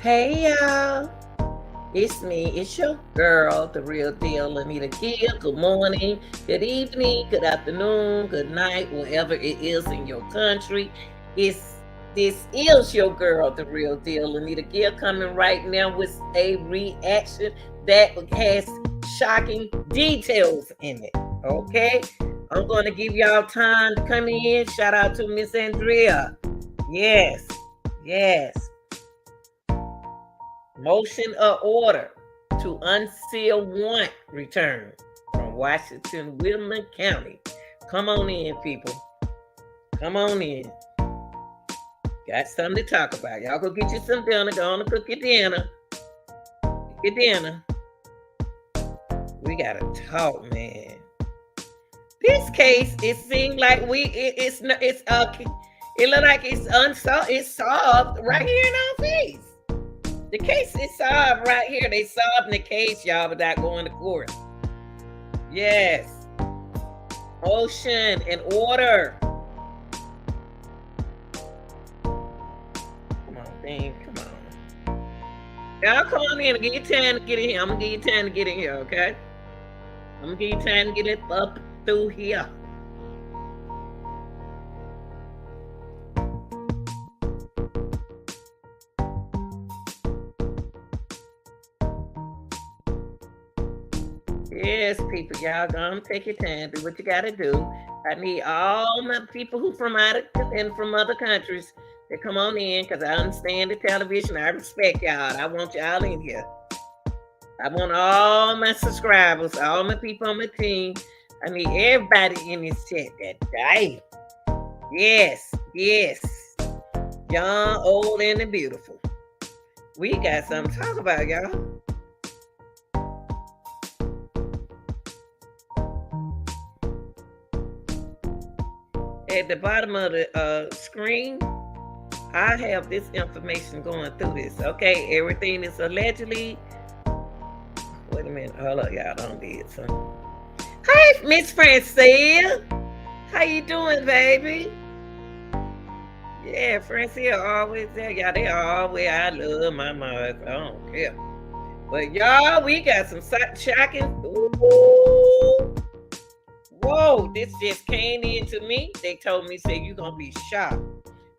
Hey y'all, it's me, it's your girl, the real deal, Anita Gill. Good morning, good evening, good afternoon, good night, wherever it is in your country. This is your girl, the real deal, Anita Gill, coming right now with a reaction that has shocking details in it. Okay, I'm going to give y'all time to come in. Shout out to Miss Andrea. Yes, yes. Motion of order to unseal warrant return from Washington, Whitman County. Come on in, people. Come on in. Got something to talk about. Y'all go get you some dinner. Go on and cook your dinner. Cook your dinner. We gotta talk, man. This case, it seemed like it looked like it's unsolved. It's solved right here in our face. The case is solved right here. They solving the case, y'all, without going to court. Yes. Motion and order. Come on, thing. Come on. Y'all come on in and give you time to get in here. I'm going to give you time to get in here, okay? I'm going to give you time to get it up through here. Yes, people, y'all gonna take your time, do what you gotta do. I need all my people who from out of and from other countries to come on in because I understand the television. I respect y'all. I want y'all in here. I want all my subscribers, all my people on my team. I need everybody in this chat that day. Yes, yes. Young, old, and the beautiful. We got something to talk about, y'all. At the bottom of the screen, I have this information going through this. Okay, everything is allegedly. Wait a minute, hold up, y'all. Don't do it. So, hi, Miss Francine. How you doing, baby? Yeah, Francine always there. Y'all, they always. I love my moms. I don't care. But y'all, we got some shocking. Ooh. Whoa, this just came into me. They told me, say, you're going to be shocked.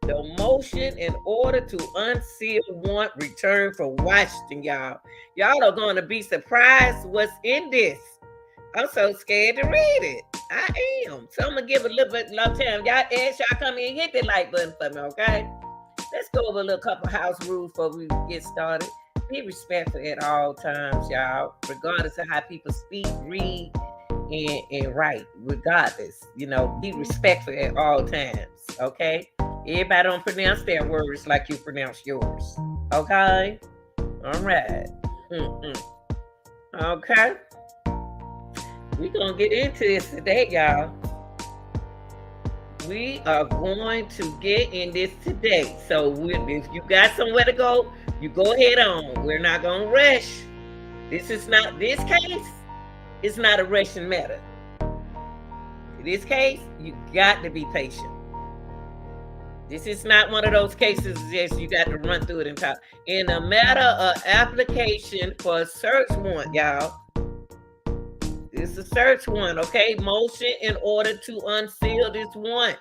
The motion in order to unseal warrant return for Washington, y'all. Y'all are going to be surprised what's in this. I'm so scared to read it. I am. So I'm going to give a little bit of time. Y'all, as y'all come in, hit the like button for me, okay? Let's go over a little couple house rules before we get started. Be respectful at all times, y'all, regardless of how people speak, read, and write, regardless. Be respectful at all times, okay? Everybody don't pronounce their words like you pronounce yours, okay? All right. Okay. We're going to get into this today, y'all. We are going to get in this today. So if you got somewhere to go, you go ahead on. We're not going to rush. This case is not a rushing matter. In this case, you got to be patient. This is not one of those cases that you got to run through it and talk. In a matter of application for a search warrant, y'all. It's a search warrant, okay? Motion in order to unseal this warrant.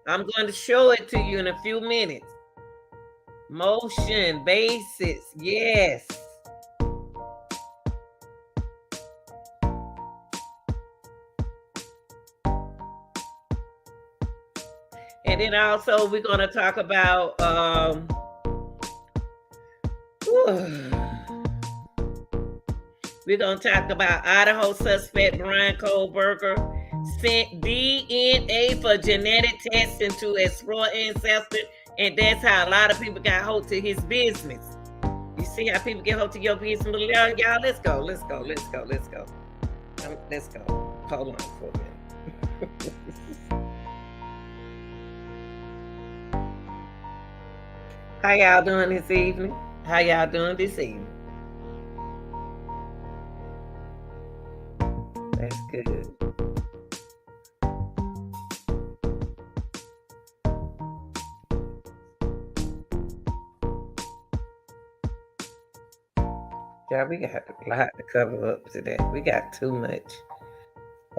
I'm going to show it to you in a few minutes. Motion, basis, yes. And then also we're going to talk about we're going to talk about Idaho suspect Bryan Kohberger sent DNA for genetic testing to explore ancestors, and that's how a lot of people got hold to his business. You see how people get hold to your business? Y'all, let's go. Let's go. Hold on for a minute. How y'all doing this evening? That's good. Yeah, we got a lot to cover up today. We got too much.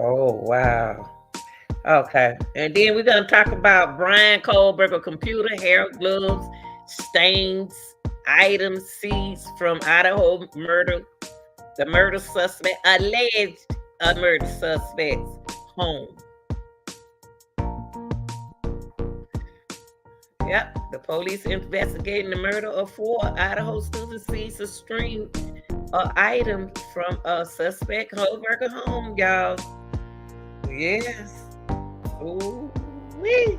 Oh, wow. Okay. And then we're going to talk about Bryan Kohberger computer, hair, gloves, stains, items seized from Idaho murder. The murder suspect, alleged murder suspect's home. Yep, the police investigating the murder of 4 Idaho students seized a string of items from a suspect Kohberger home, y'all. Yes. Ooh wee.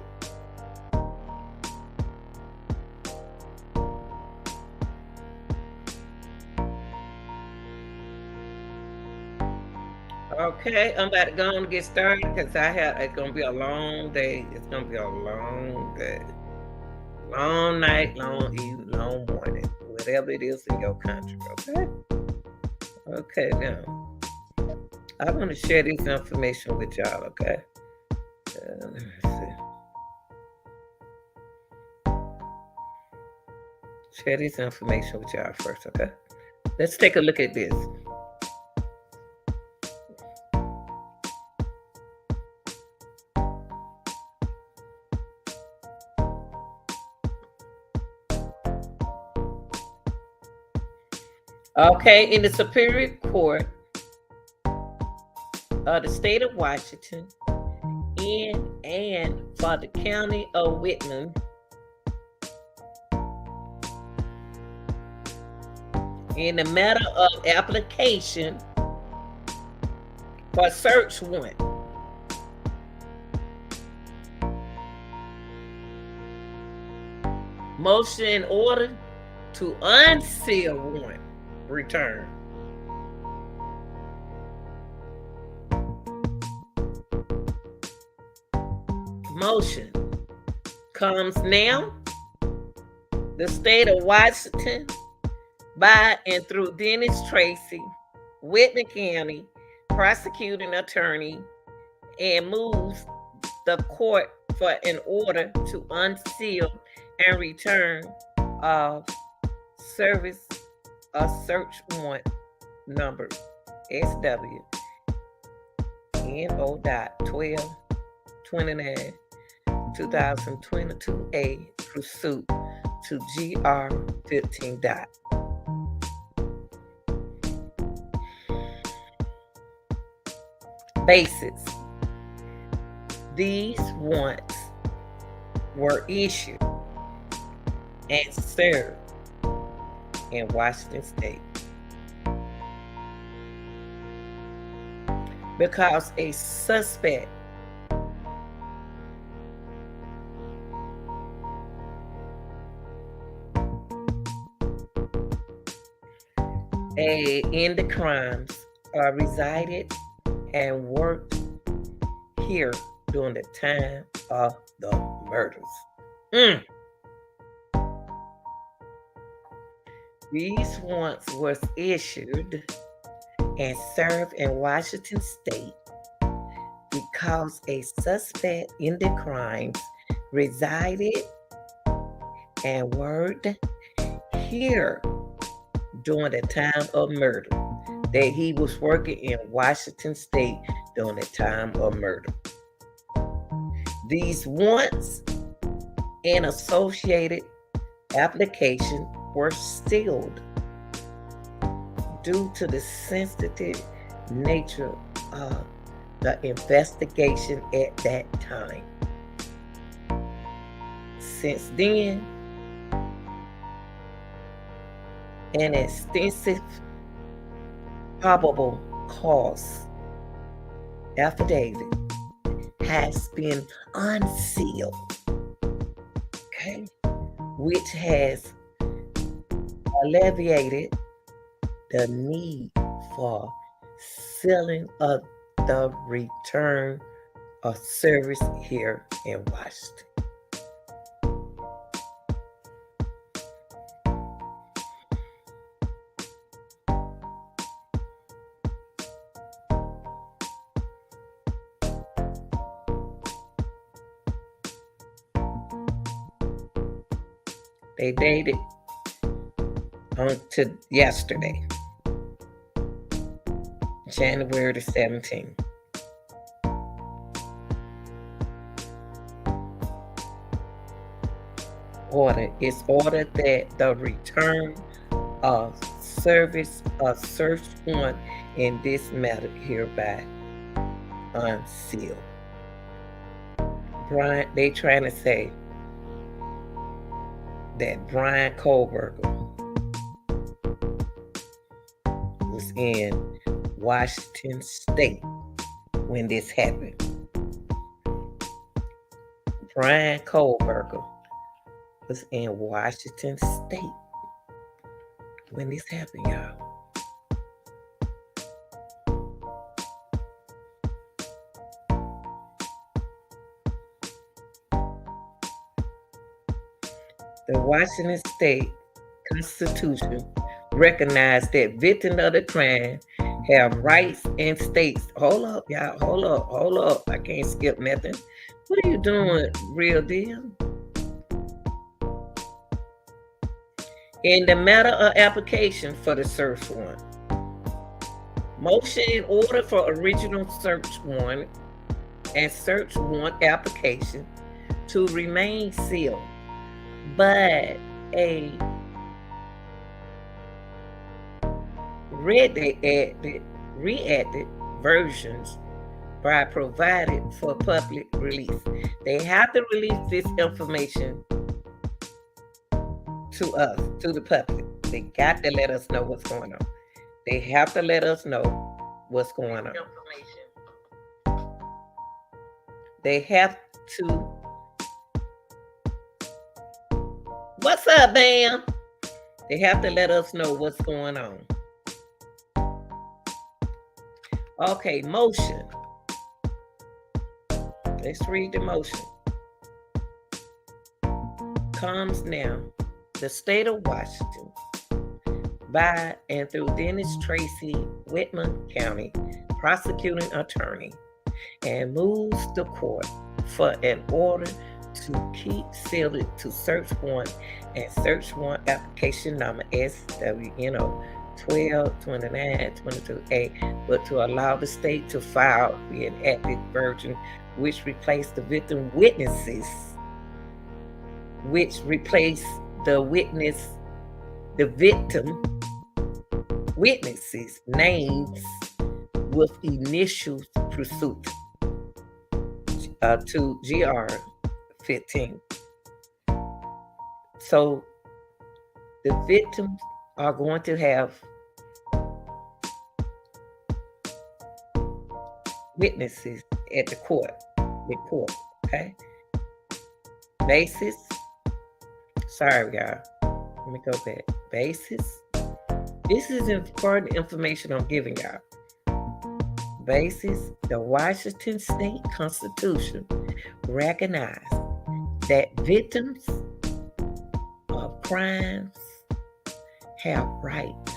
Okay, I'm about to go on and get started because it's gonna be a long day. It's gonna be a long day. Long night, long evening, long morning. Whatever it is in your country, okay? Okay, now. I want to share this information with y'all, okay? Let me see. Share this information with y'all first, okay? Let's take a look at this. Okay, in the Superior Court of the state of Washington and for the county of Whitman, in the matter of application for search warrant. Motion in order to unseal warrant return. Motion comes now. The state of Washington, by and through Dennis Tracy, Whitman County prosecuting attorney, and moves the court for an order to unseal and return of service a search warrant number SW NO. 1229 2022A pursuit to GR 15. Basis. These warrants were issued and served in Washington State because a suspect in the crimes resided and worked here during the time of the murders. These warrants was issued and served in Washington State because a suspect in the crimes resided and worked here during the time of murder. That he was working in Washington State during the time of murder. These warrants and associated application were sealed due to the sensitive nature of the investigation at that time. Since then, an extensive probable cause affidavit has been unsealed, okay, which has alleviated the need for sealing of the return of service here in Washington. They dated on to yesterday. January the 17th. It's ordered that the return of service of search warrant in this matter hereby unsealed. Bryan, they trying to say that Bryan Kohberger was in Washington State when this happened. Bryan Kohberger was in Washington State when this happened, y'all. The Washington State Constitution recognized that victims of the crime have rights and states. Hold up, y'all. Hold up. I can't skip nothing. What are you doing, real deal? In the matter of application for the search warrant, motion in order for original search warrant and search warrant application to remain sealed, but a reacted versions are provided for public release. They have to release this information to us, to the public. They got to let us know what's going on. They have to let us know what's going on. They have to. What's up, Bam? They have to let us know what's going on. Okay, motion. Let's read the motion. Comes now. The state of Washington, by and through Dennis Tracy, Whitman County prosecuting attorney, and moves the court for an order to keep sealed to search warrant and search warrant application number SWNO 122922A, but to allow the state to file the enacted version which replaced the victim witnesses, the victim witnesses' names with initials pursuit to GR 15. So the victims are going to have witnesses at the court. Okay? Basis. Sorry, y'all. Let me go back. Basis. This is important information I'm giving y'all. Basis. The Washington State Constitution recognized that victims of crimes have rights,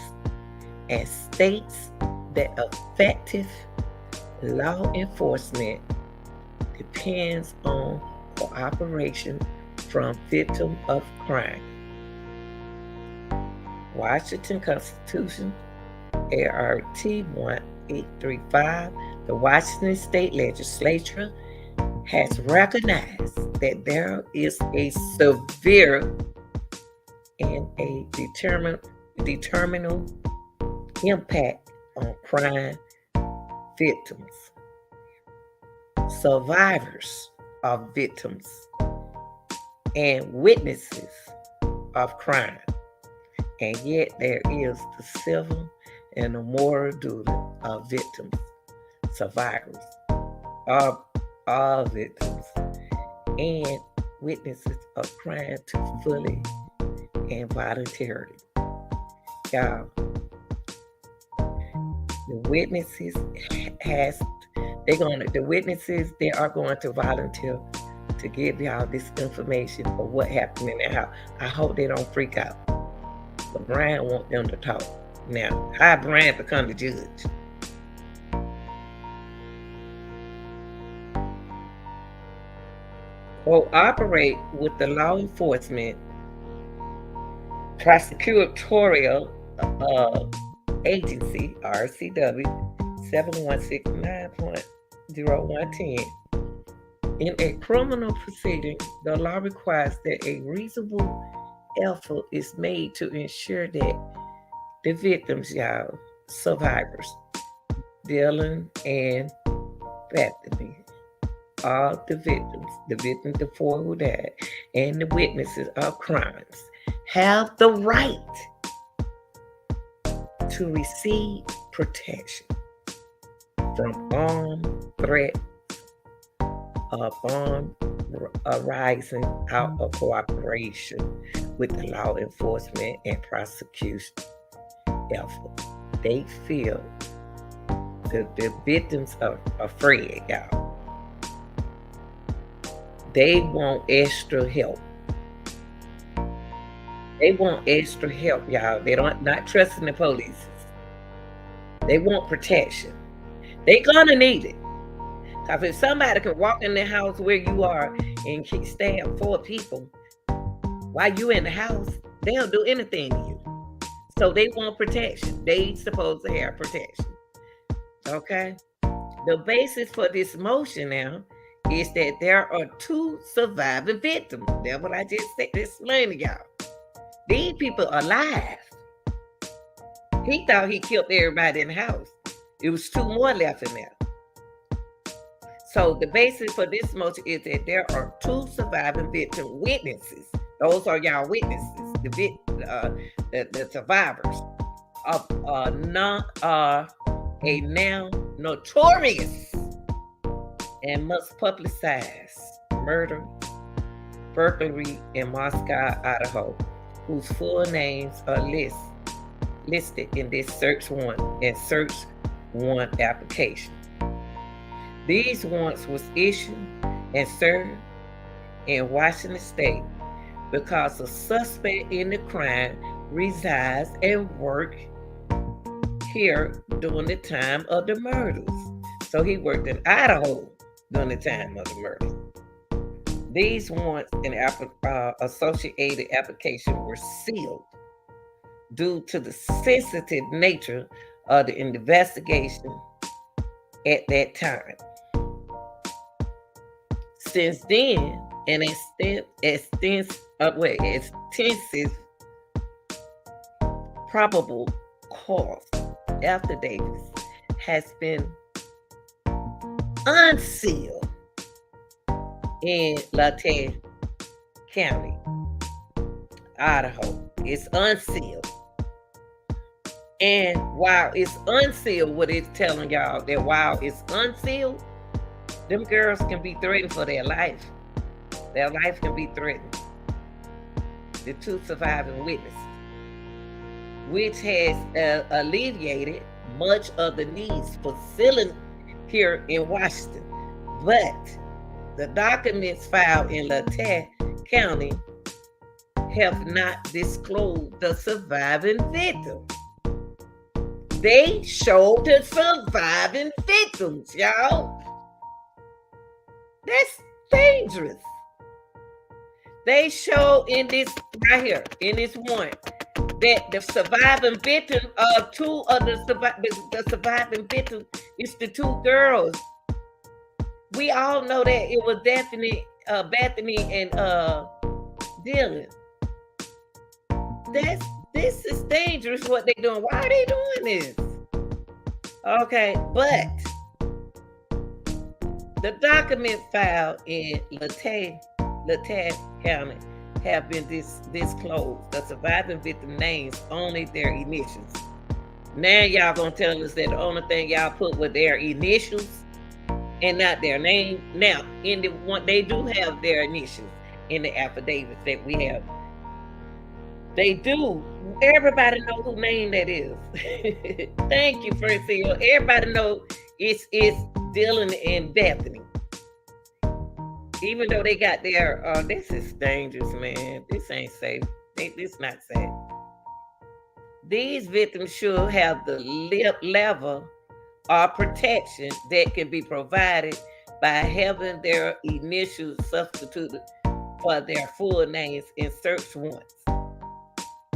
and states that effective law enforcement depends on cooperation from victims of crime. Washington Constitution, ART 1835, the Washington State Legislature has recognized that there is a severe and a determinal impact on crime victims, survivors of victims, and witnesses of crime. And yet there is the civil and the moral duty of victims, survivors, of all victims, and witnesses of crime to fully and voluntarily. Y'all, the witnesses they are going to volunteer to give y'all this information of what happened in their house. I hope they don't freak out. But Bryan wants them to talk. Now, how Bryan become the judge? Cooperate with the law enforcement prosecutorial agency, RCW, 7169.0110. In a criminal proceeding, the law requires that a reasonable effort is made to ensure that the victims, y'all, survivors, Dylan and Bethany, all the victims, the four who died, and the witnesses of crimes, have the right to receive protection from armed threat upon arising out of cooperation with the law enforcement and prosecution effort. They feel that the victims are afraid, y'all. They want extra help. They want extra help, y'all. They don't not trusting the police. They want protection. They gonna need it. Because if somebody can walk in the house where you are and stab 4 people while you in the house, they'll do anything to you. So they want protection. They supposed to have protection. Okay? The basis for this motion now is that there are 2 surviving victims. That's what I just said. Explain to y'all. These people are alive. He thought he killed everybody in the house. It was 2 more left in there. So the basis for this motion is that there are 2 surviving victim witnesses. Those are y'all witnesses, the survivors of a now notorious and much publicized murder, burglary in Moscow, Idaho, whose full names are listed in this search warrant application. These warrants was issued and served in Washington State because the suspect in the crime resides and works here during the time of the murders. So he worked in Idaho during the time of the murders. These warrants and associated application were sealed due to the sensitive nature of the investigation at that time. Since then, an extensive probable cause affidavits has been unsealed in LaTour County, Idaho. It's unsealed. And while it's unsealed, what it's telling y'all that while it's unsealed, them girls can be threatened for their life. Their life can be threatened. The 2 surviving witnesses, which has alleviated much of the needs for sealing here in Washington. But the documents filed in LaTour County have not disclosed the surviving victims. They show the surviving victims, y'all. That's dangerous. They show in this right here, in this one, that the surviving victim of 2 of the surviving victims is the 2 girls. We all know that it was definitely Bethany and Dylan. This is dangerous what they're doing. Why are they doing this? Okay, but the documents filed in LaTour County have been disclosed. The surviving victim names only their initials. Now y'all gonna tell us that the only thing y'all put with their initials and not their name. Now, in the one, they do have their initials in the affidavits that we have. They do. Everybody know who name that is. Thank you, Francine. Everybody know it's Dylan and Bethany. Even though they got their, this is dangerous, man. This ain't safe. This not safe. These victims should have the level of protection that can be provided by having their initials substituted for their full names in search warrants.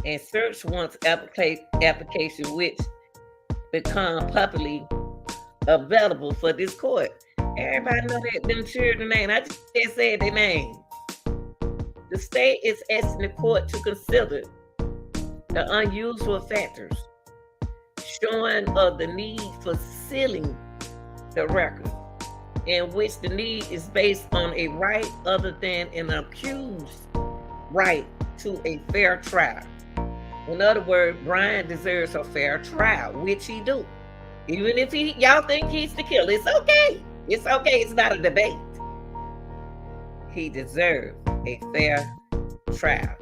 And search warrants application which become publicly available for this court. Everybody know that them children name. I just said their name. The state is asking the court to consider the unusual factors showing of the need for sealing the record, in which the need is based on a right other than an accused right to a fair trial. In other words, Bryan deserves a fair trial, which he do. Even if y'all think he's the killer, it's okay. It's okay. It's not a debate. He deserves a fair trial.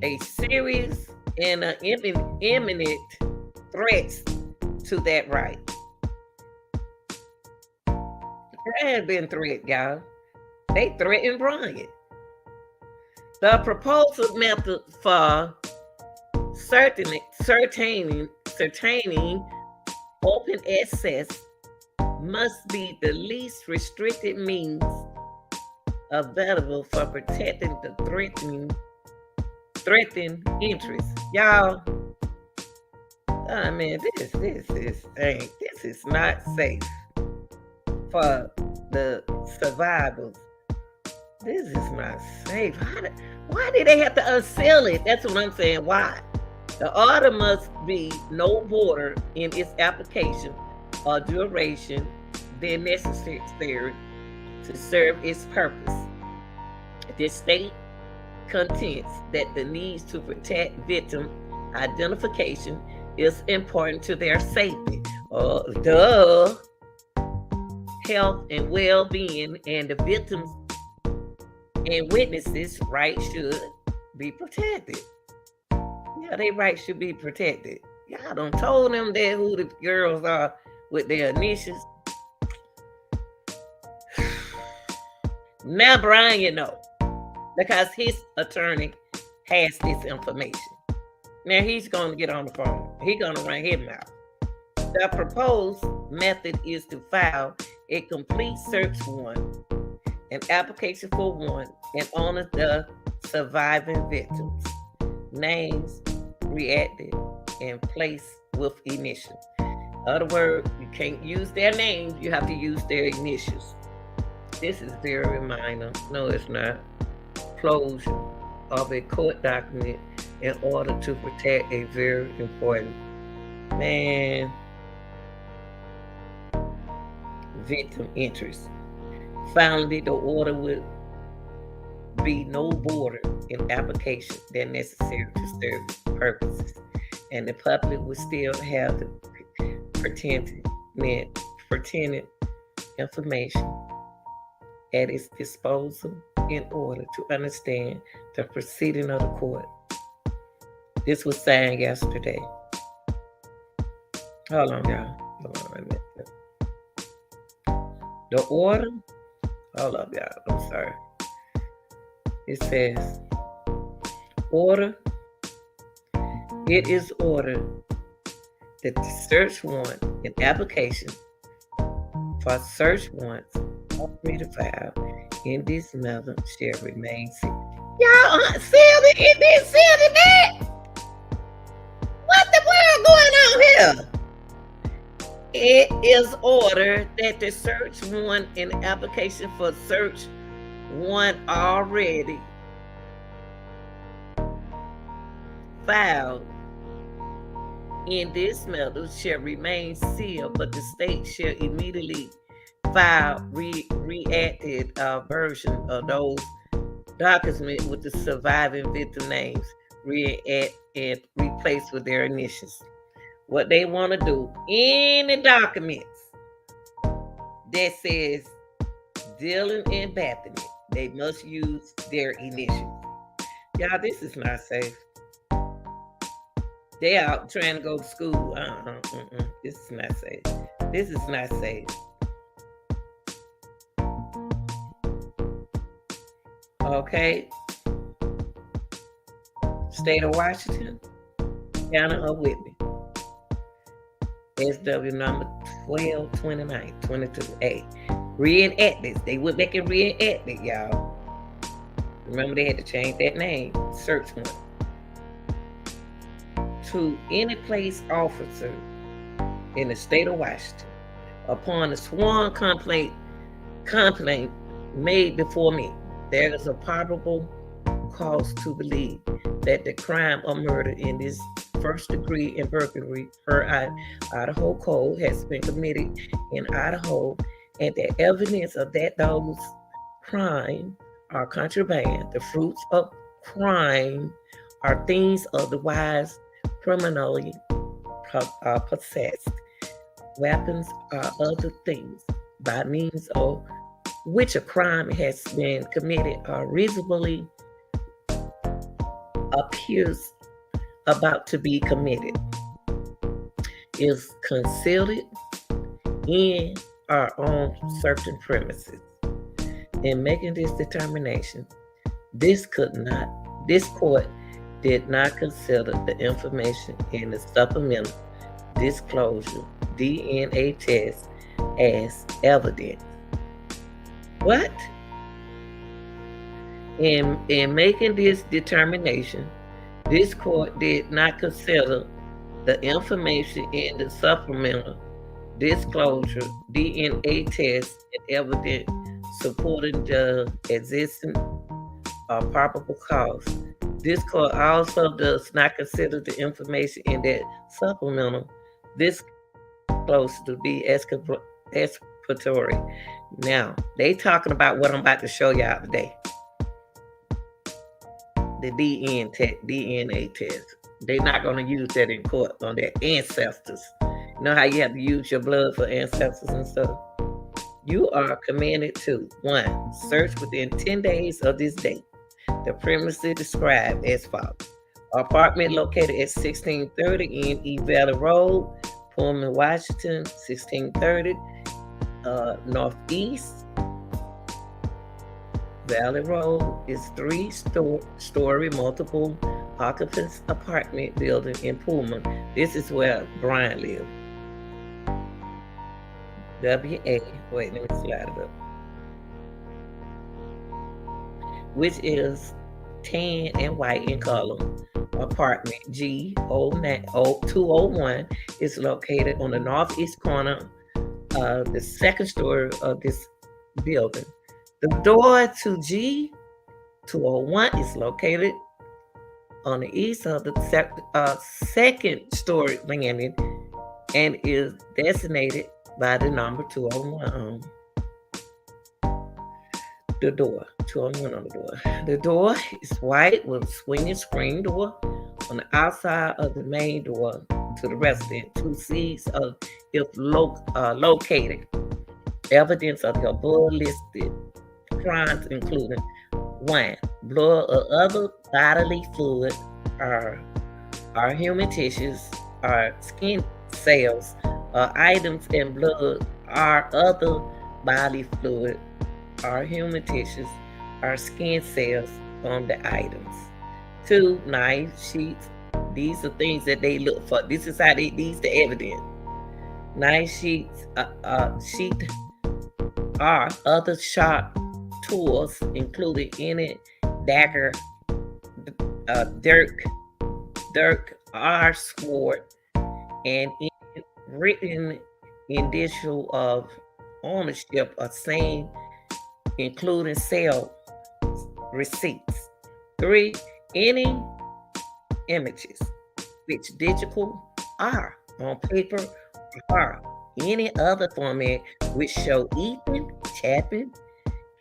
A serious and imminent threats to that right. Bryan been threatened, y'all. They threatened Bryan. The proposed method for certaining open access must be the least restricted means available for protecting the threatened interests. Y'all, I mean, this is not safe for the survivors. This is not safe. Why did they have to unseal it? That's what I'm saying. Why? The order must be no broader in its application or duration than necessary to serve its purpose. The state contends that the needs to protect victim identification is important to their safety, health and well-being, and the victims and witnesses' rights should be protected. Yeah, their rights should be protected. Y'all done told them that who the girls are with their initials. Now Bryan know, because his attorney has this information. Now he's going to get on the phone. He's going to run his mouth. The proposed method is to file a complete search warrant, an application for one, and honor the surviving victims' names, redacted, and placed with initials. In other words, you can't use their names, you have to use their initials. This is very minor. No, it's not. Closure of a court document in order to protect a very important victim interest. Finally, the order would be no border in application than necessary to serve purposes, and the public would still have the pertinent information at its disposal in order to understand the proceeding of the court. This was signed yesterday. Hold on, y'all. Hold on a minute. The order, hold up, y'all. I'm sorry. It says, order. It is ordered that the search warrant and application for search warrants already filed in this matter shall remain sealed. Y'all sealed it? It didn't seal it back? What the world going on here? It is ordered that the search warrant and application for search warrant already filed in this matter shall remain sealed, but the state shall immediately file redacted version of those documents with the surviving victim names, redact and replaced with their initials. What they want to do, any documents that says Dylan and Bethany, they must use their initials. Y'all, this is not safe. They out trying to go to school. This is not safe. This is not safe. Okay. State of Washington, County of Whitney. SW number 1229 22A. Reenactments. They went back and reenacted, y'all. Remember, they had to change that name. Search warrant. To any place officer in the state of Washington. Upon a sworn complaint made before me, there is a probable cause to believe that the crime of murder in this first degree and burglary per Idaho code has been committed in Idaho, and the evidence of that those crime are contraband. The fruits of crime are things otherwise criminally possessed. Weapons are other things by means of which a crime has been committed or reasonably appears about to be committed, is concealed in or on certain premises. In making this determination, this court did not consider the information in the supplemental disclosure DNA test as evidence. What? In making this determination, this court did not consider the information in the supplemental disclosure DNA test and evidence supporting the existence of probable cause. This court also does not consider the information in that supplemental disclosure to be exculpatory. Now, they talking about what I'm about to show y'all today. The DNA test. They're not going to use that in court on their ancestors. You know how you have to use your blood for ancestors and stuff? You are commanded to 1. Search within 10 days of this date the premises described as follows. Apartment located at 1630 in East Valley Road, Pullman, Washington, 1630 Northeast. Valley Road is 3-story multiple occupants apartment building in Pullman. This is where Bryan lived. WA, wait, let me slide it up. Which is tan and white in color. Apartment G201 is located on the northeast corner of the second story of this building. The door to G201 is located on the east of the second story landing and is designated by the number 201 the door. 201 on the door. The door is white with a swinging screen door on the outside of the main door to the resident. 2 seats of if located. Evidence of the above listed crimes including 1. Blood or other bodily fluid or human tissues or skin cells or items in blood or other bodily fluid or human tissues or skin cells on the items. 2. Knife sheets. These are things that they look for. This is how these the evidence. Knife sheets, sheet or other sharp tools, including any dagger, dirk, or sword, and written initial of ownership or same, including sale receipts. 3. Any images, which digital are on paper or any other format which show Ethan, Chapin,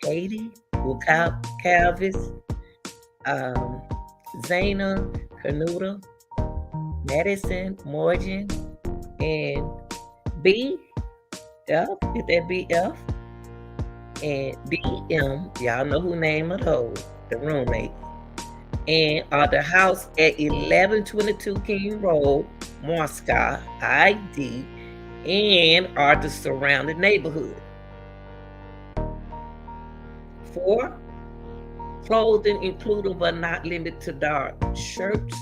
Katie, Calvis, Zana, Canuta, Madison, Morgan, and BF, is that BF? And BM, y'all know who name of those, the roommate. And the house at 1122 King Road, Moscow, ID, and are the surrounding neighborhood. 4. Clothing including but not limited to dark shirts,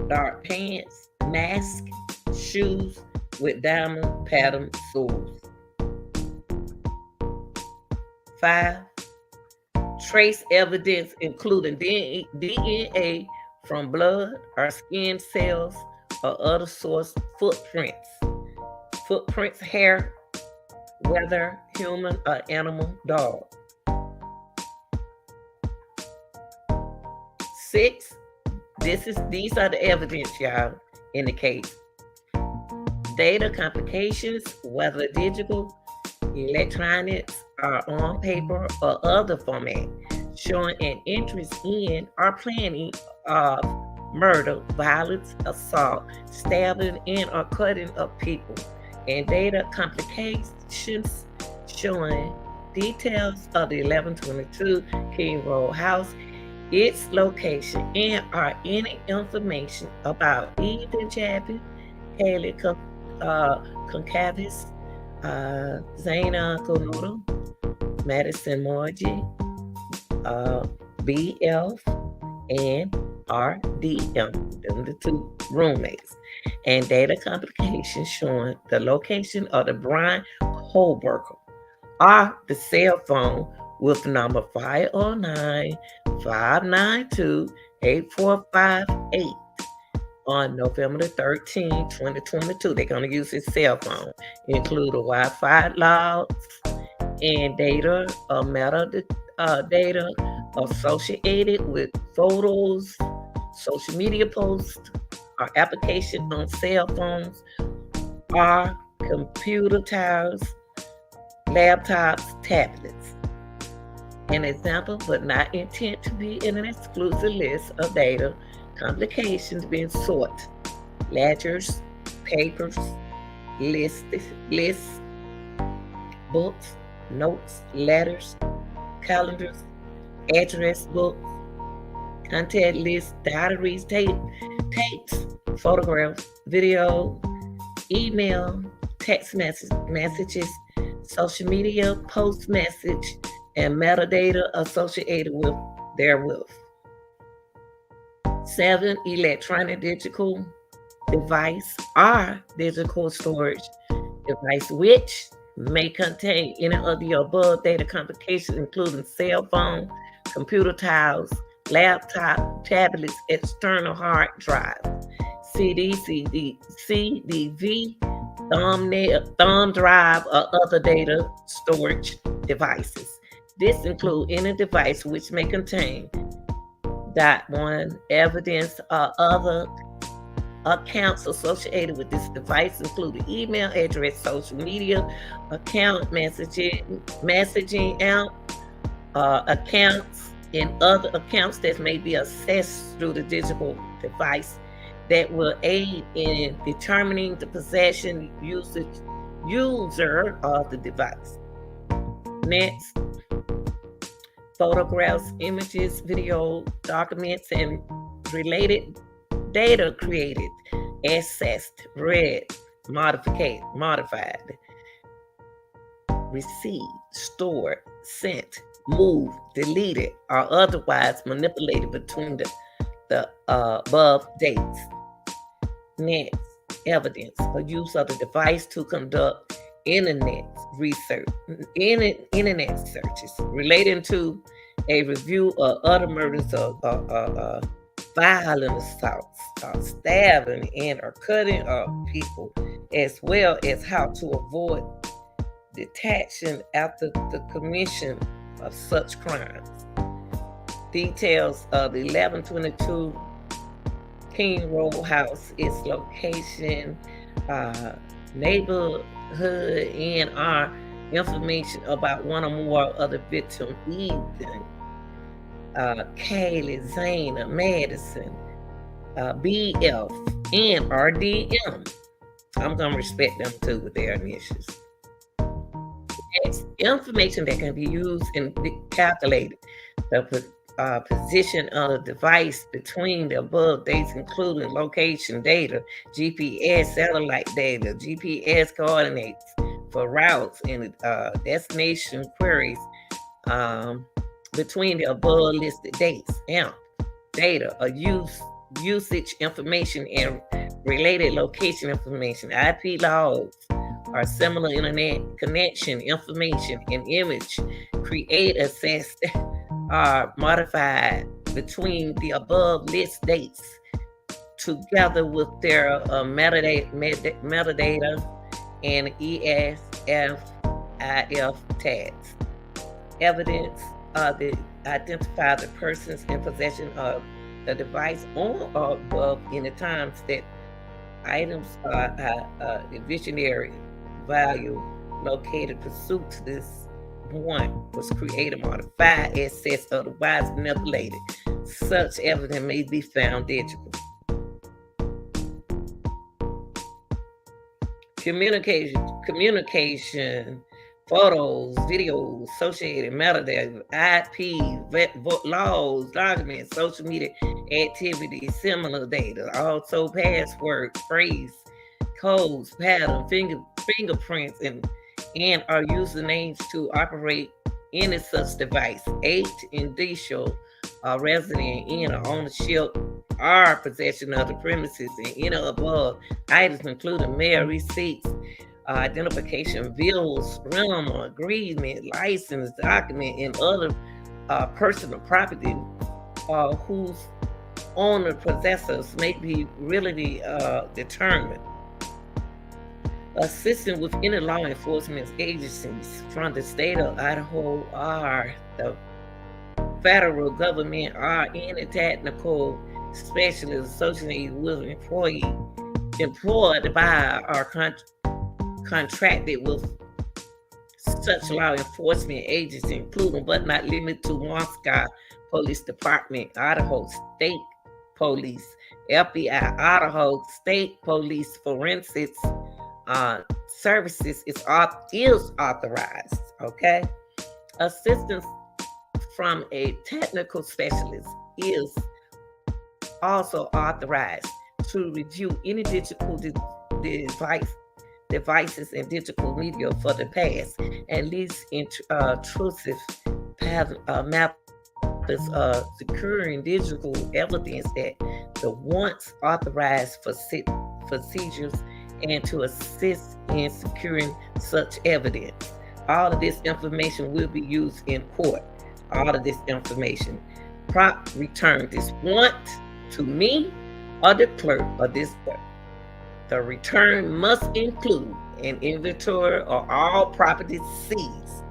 dark pants, mask, shoes with diamond pattern soles. 5. Trace evidence including DNA from blood or skin cells or other source footprints. footprints, hair, whether human or animal, dog. 6, these are the evidence, y'all, in the case. Data complications, whether digital, electronics, or on paper or other format, showing an interest in or planning of murder, violence, assault, stabbing, and or cutting of people, and data complications showing details of the 1122 King Road house, its location, and or any information about Ethan Chapin, Haley Concavis, Zaina Konodo, Madison Morgie, BF, and RDM, them the 2 roommates, and data complications showing the location of the Bryan Kohberger or the cell phone with number 509-592-8458 on November the 13th, 2022. They're going to use his cell phone, include a Wi-Fi logs and data, data associated with photos, social media posts, or application on cell phones, or computer towers, laptops, tablets. An example, but not intent to be in an exclusive list of data complications being sought: ledgers, papers, lists, books, notes, letters, calendars, address books, contact lists, diaries, tapes, photographs, video, email, text messages, social media, post message, and metadata associated with therewith. 7, electronic digital device or digital storage device which may contain any of the above data complications, including cell phone, computer towers, laptop, tablets, external hard drive, CD, CDV, thumb drive, or other data storage devices. This includes any device which may contain .1 evidence or other accounts associated with this device, including email address, social media account, messaging out accounts, and other accounts that may be accessed through the digital device that will aid in determining the possession user of the device. Next, photographs, images, video, documents, and related data created, accessed, read, modified, received, stored, sent, moved, deleted, or otherwise manipulated between the above dates. Next, evidence or use of the device to conduct internet searches relating to a review of other murders or violent assaults, stabbing and or cutting of people, as well as how to avoid detection after the commission of such crimes. Details of the 1122 King Road house, its location, neighborhood, and our information about one or more of the victims, Ethan, Kaylee, Zaina, Madison, BF, and RDM. I'm going to respect them too with their initials. It's information that can be used and calculated the position of the device between the above dates, including location data, GPS, satellite data, GPS coordinates for routes, and destination queries between the above listed dates, data, or usage information and related location information, IP logs, or similar internet connection information and image create, assessed, are modified between the above list dates together with their metadata and ESFIF tags. Evidence that identify the persons in possession of the device on or above any times that items the visionary value located pursuit to this warrant was created, modified, accessed, otherwise manipulated. Such evidence may be found digital. Communication, photos, videos, associated metadata, IP, laws, documents, social media activity, similar data, also passwords, phrase, codes, pattern, fingerprints, and our usernames to operate any such device. 8 indicial resident in or ownership or possession of the premises and any above items, including mail receipts, identification bills, rental agreement, license, document, and other personal property whose owner possessors may be really determined. Assisting with any law enforcement agencies from the state of Idaho or the federal government or any technical specialist associated with an employee employed by or contracted with such law enforcement agencies, including but not limited to Moscow Police Department, Idaho State Police, FBI, Idaho State Police Forensics Services is authorized. Okay, assistance from a technical specialist is also authorized to review any digital devices and digital media for the past and least intrusive methods of securing digital evidence that the once authorized procedures and to assist in securing such evidence. All of this information will be used in court. All of this information. Prompt return this warrant to me or the clerk of this court. The return must include an inventory of all property seized.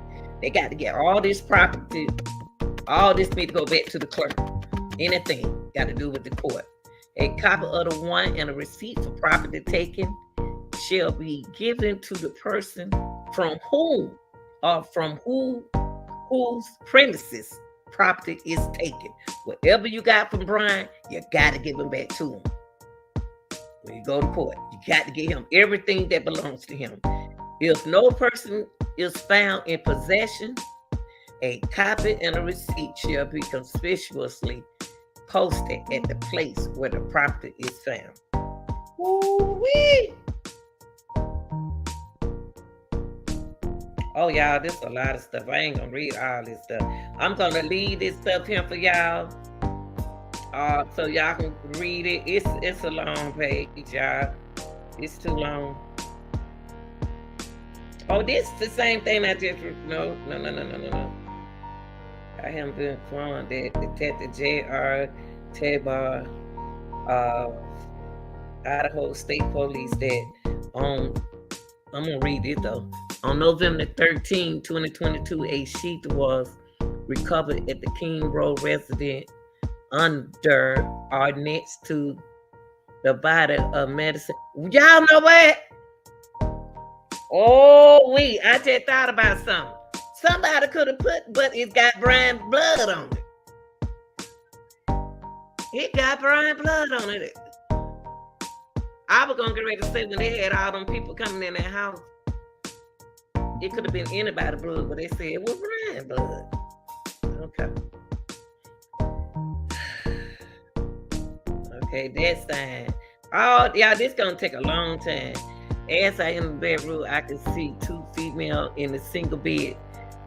They got to get all this property, all this need to go back to the clerk. Anything got to do with the court. A copy of the warrant and a receipt for property taken shall be given to the person from whom or whose premises property is taken. Whatever you got from Bryan, you got to give him back to him. When you go to court, you got to give him everything that belongs to him. If no person is found in possession, a copy and a receipt shall be conspicuously posted at the place where the property is found. Woo-wee! Oh, y'all, this is a lot of stuff. I ain't gonna read all this stuff. I'm gonna leave this stuff here for y'all, so y'all can read it. It's a long page, y'all. It's too long. Oh, this is the same thing I just no. I haven't been informed that Detective J.R. Tabar, Idaho State Police, that I'm gonna read it though. On November 13, 2022, a sheet was recovered at the King Road residence under or next to the body of medicine. Y'all know what? Oh, I just thought about something. Somebody could have put, but it's got Bryan blood on it. It got Bryan blood on it. I was gonna get ready to say when they had all them people coming in that house, it could have been anybody's blood, but they said it was Bryan blood. Okay. Okay, that's fine. Oh, yeah, this gonna take a long time. As I enter the bedroom, I can see 2 females in a single bed.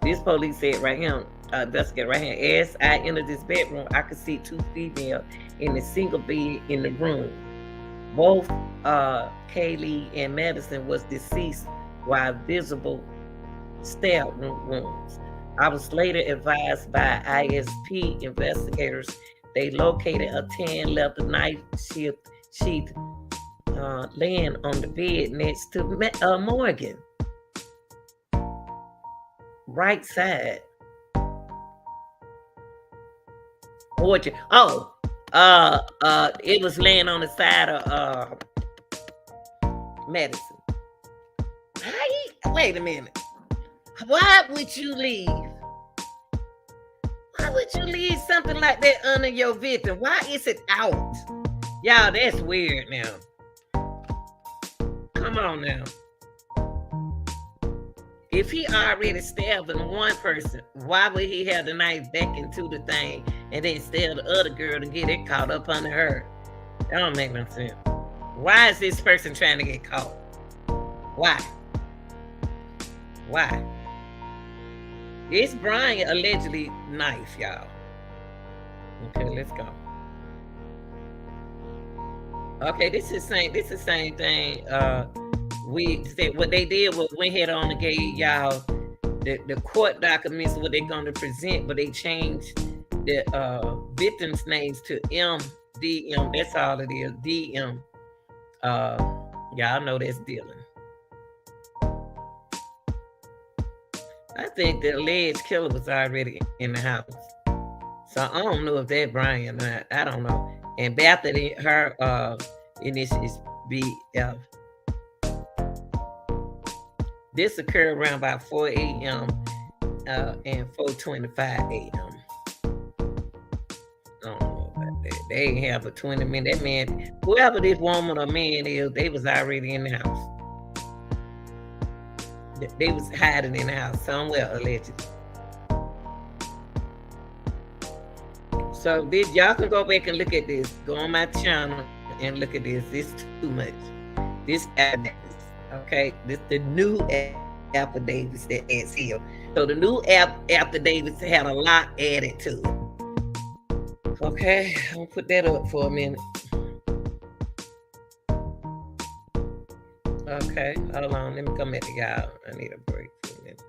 This police said right here, investigator right here. As I enter this bedroom, I could see 2 females in a single bed in the room. Both Kaylee and Madison was deceased while visible stab wounds. I was later advised by ISP investigators they located a tan leather knife sheath laying on the bed next to Morgan. Right side. Oh, it was laying on the side of Medicine. Wait a minute. Why would you leave? Why would you leave something like that under your victim? Why is it out? Y'all, that's weird now. Come on now. If he already stabbed one person, why would he have the knife back into the thing and then stab the other girl to get it caught up under her? That don't make no sense. Why is this person trying to get caught? Why? Why? It's Bryan allegedly knife, y'all. Okay, let's go. Okay, this is the same thing. We said what they did was went ahead on and gave y'all the court documents what they're going to present, but they changed the victims' names to MDM. That's all it is. DM. Y'all know that's Dylan. I think the alleged killer was already in the house. So I don't know if that's Bryan or not. I don't know. And Bethany, her initial is BF. This occurred around about 4 a.m. And 4:25 a.m. I don't know about that. They ain't have a 20-minute. That man, whoever this woman or man is, they was already in the house. They was hiding in the house somewhere, allegedly. So this, y'all can go back and look at this. Go on my channel and look at this. This is too much. This affidavits, okay? This the new affidavits that Unseal. So the new affidavits had a lot added to it. Okay, I'm gonna put that up for a minute. Okay, hold on. Let me come back to y'all. I need a break for a minute.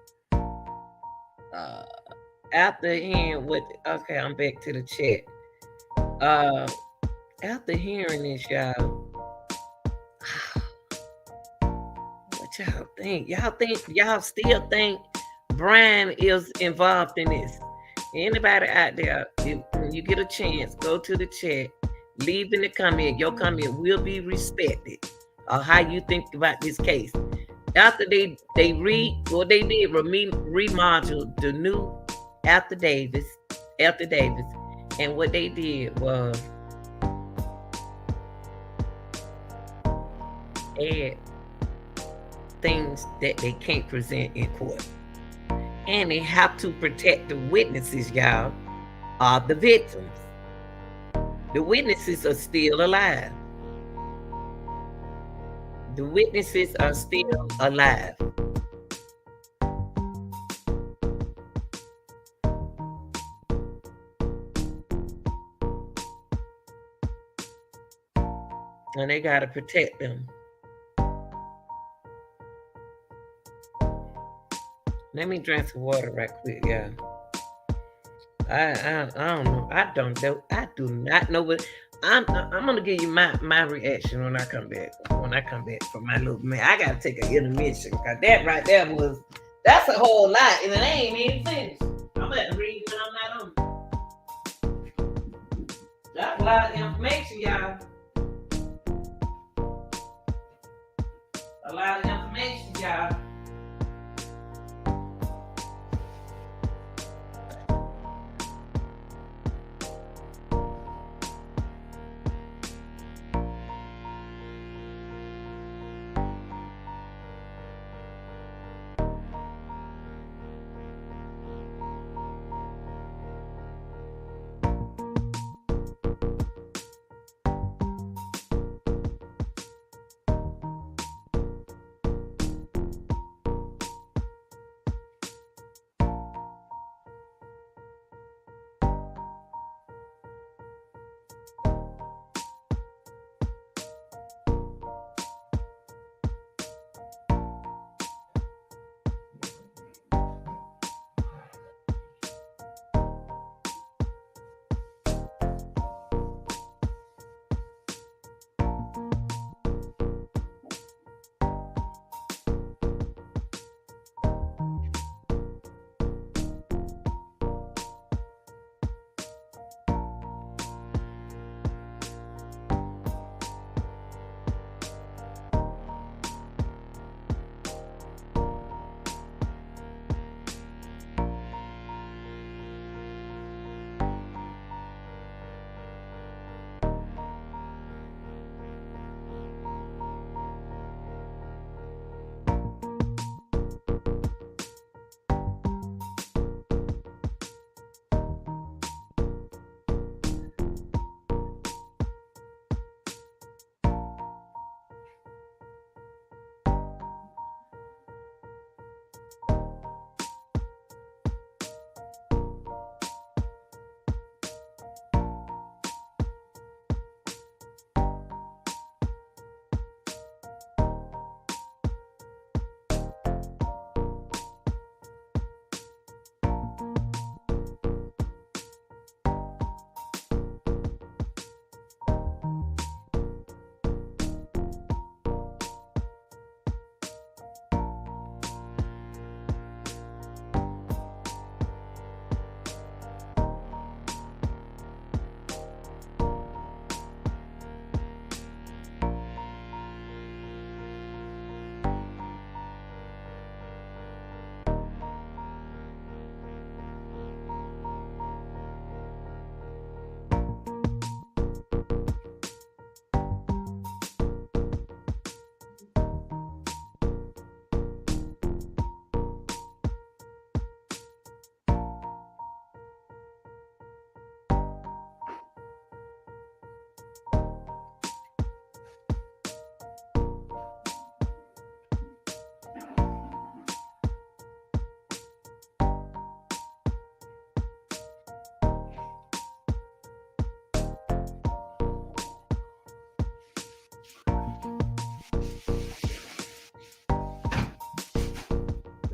After hearing what, okay, I'm back to the chat. After hearing this, y'all, what y'all think? Y'all still think Bryan is involved in this? Anybody out there, if you get a chance, go to the chat, leave in the comment. Your comment will be respected. How you think about this case. After they did remodel the new affidavits, and what they did was add things that they can't present in court. And they have to protect the witnesses, y'all, of the victims. The witnesses are still alive. The witnesses are still alive. And they got to protect them. Let me drink some water right quick, y'all. I don't know. I do not know what. I'm gonna give you my reaction when I come back. When I come back from my little man, I gotta take an intermission because that right there that's a whole lot, and it ain't even finished. I'm about to read when I'm not on. That's a lot of information, y'all. A lot of information, y'all.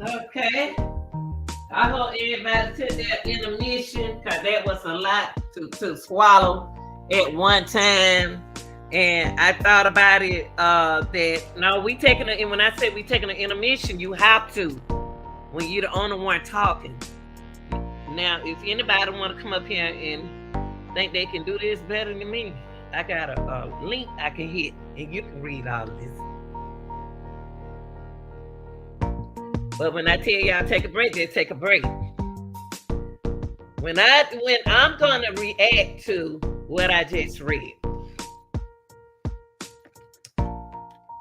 Okay. I hope everybody took their intermission because that was a lot to swallow at one time. And I thought about it that no, we taking it. And when I say we taking an intermission, you have to when you're the only one talking. Now, if anybody want to come up here and think they can do this better than me, I got a link I can hit, and you can read all of this. But when I tell y'all take a break, just take a break. When I'm gonna react to what I just read.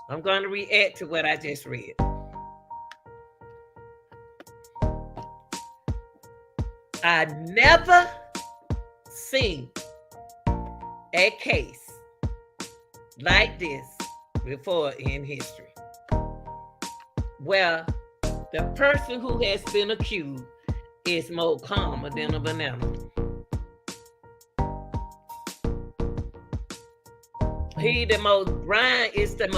I'm gonna react to what I just read. I never seen a case like this before in history, where the person who has been accused is more calmer than a banana. Bryan is the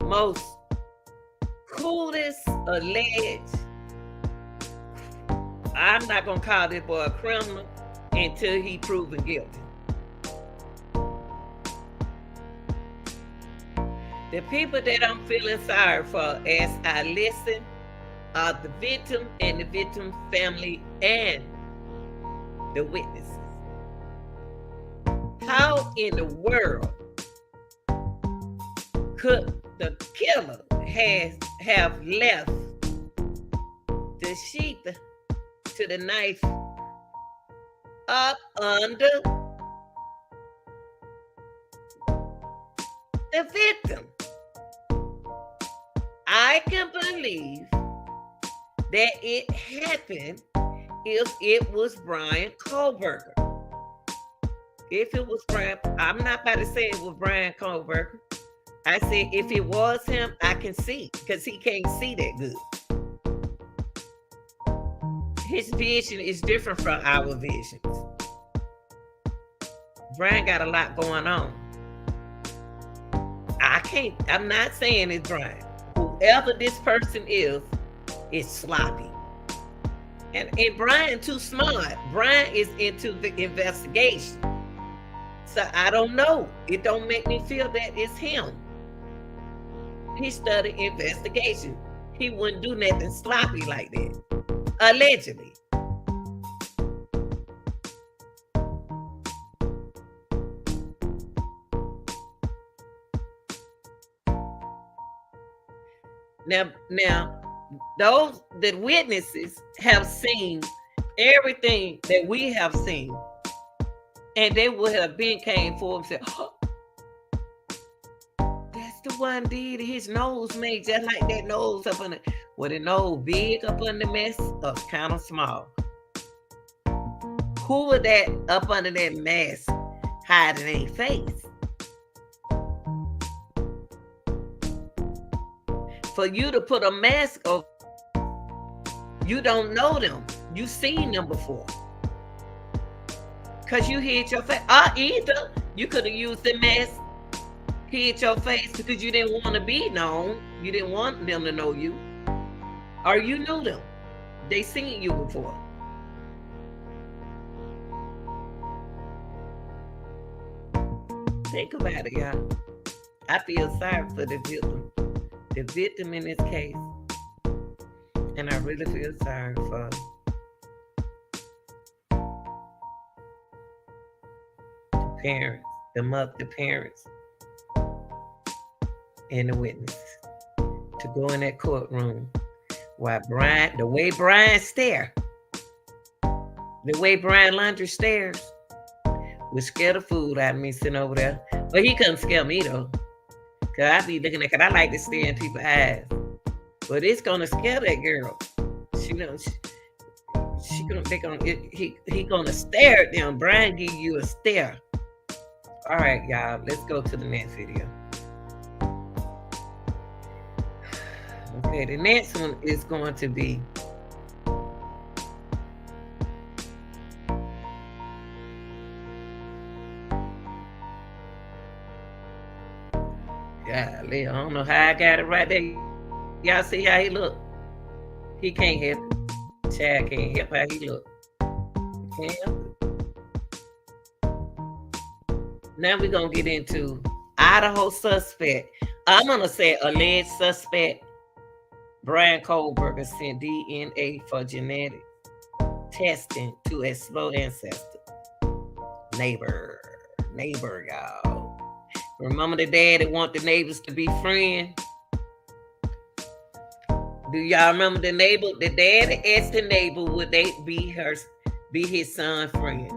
most coolest alleged. I'm not gonna call this boy a criminal until he proven guilty. The people that I'm feeling sorry for as I listen are the victim and the victim family and the witnesses. How in the world could the killer have left the sheath to the knife up under the victim? I can believe that it happened if it was Bryan Kohberger. If it was Bryan, I'm not about to say it was Bryan Kohberger. I said if it was him, I can see, because he can't see that good. His vision is different from our visions. Bryan got a lot going on. I'm not saying it's Bryan. Whoever this person is sloppy. And Bryan too smart. Bryan is into the investigation. So I don't know. It don't make me feel that it's him. He studied investigation. He wouldn't do nothing sloppy like that. Allegedly. Now, those the witnesses have seen everything that we have seen, and they would have came forward and said, oh, that's the one did his nose made just like that nose up in it. Was the nose big up under the mess or kind of small? Who was that up under that mask hiding their face? For you to put a mask over, you don't know them. You seen them before. Because you hid your face. Either you could have used the mask, hid your face because you didn't want to be known. You didn't want them to know you. Or you knew them. They seen you before. Think about it, y'all. I feel sorry for the victim. The victim in this case. And I really feel sorry for the parents, the parents, and the witnesses to go in that courtroom while the way Bryan stare, the way Bryan Laundrie stares, would scare the food out of me sitting over there. But he couldn't scare me though. Cause I be looking at, cause I like to stare in people's eyes. But it's gonna scare that girl. He gonna stare at them. Bryan give you a stare. All right, y'all, let's go to the next video. Okay, the next one is going to be golly, I don't know how I got it right there. Y'all see how he look? He can't help it. Chad can't help how he look. He can't help it. Now we're gonna get into Idaho suspect. I'm gonna say alleged suspect. Bryan Kohberger sent DNA for genetic testing to explore ancestors. Neighbor, y'all. Remember the dad that want the neighbors to be friends? Do y'all remember the neighbor? The dad asked the neighbor would they be his son's friend.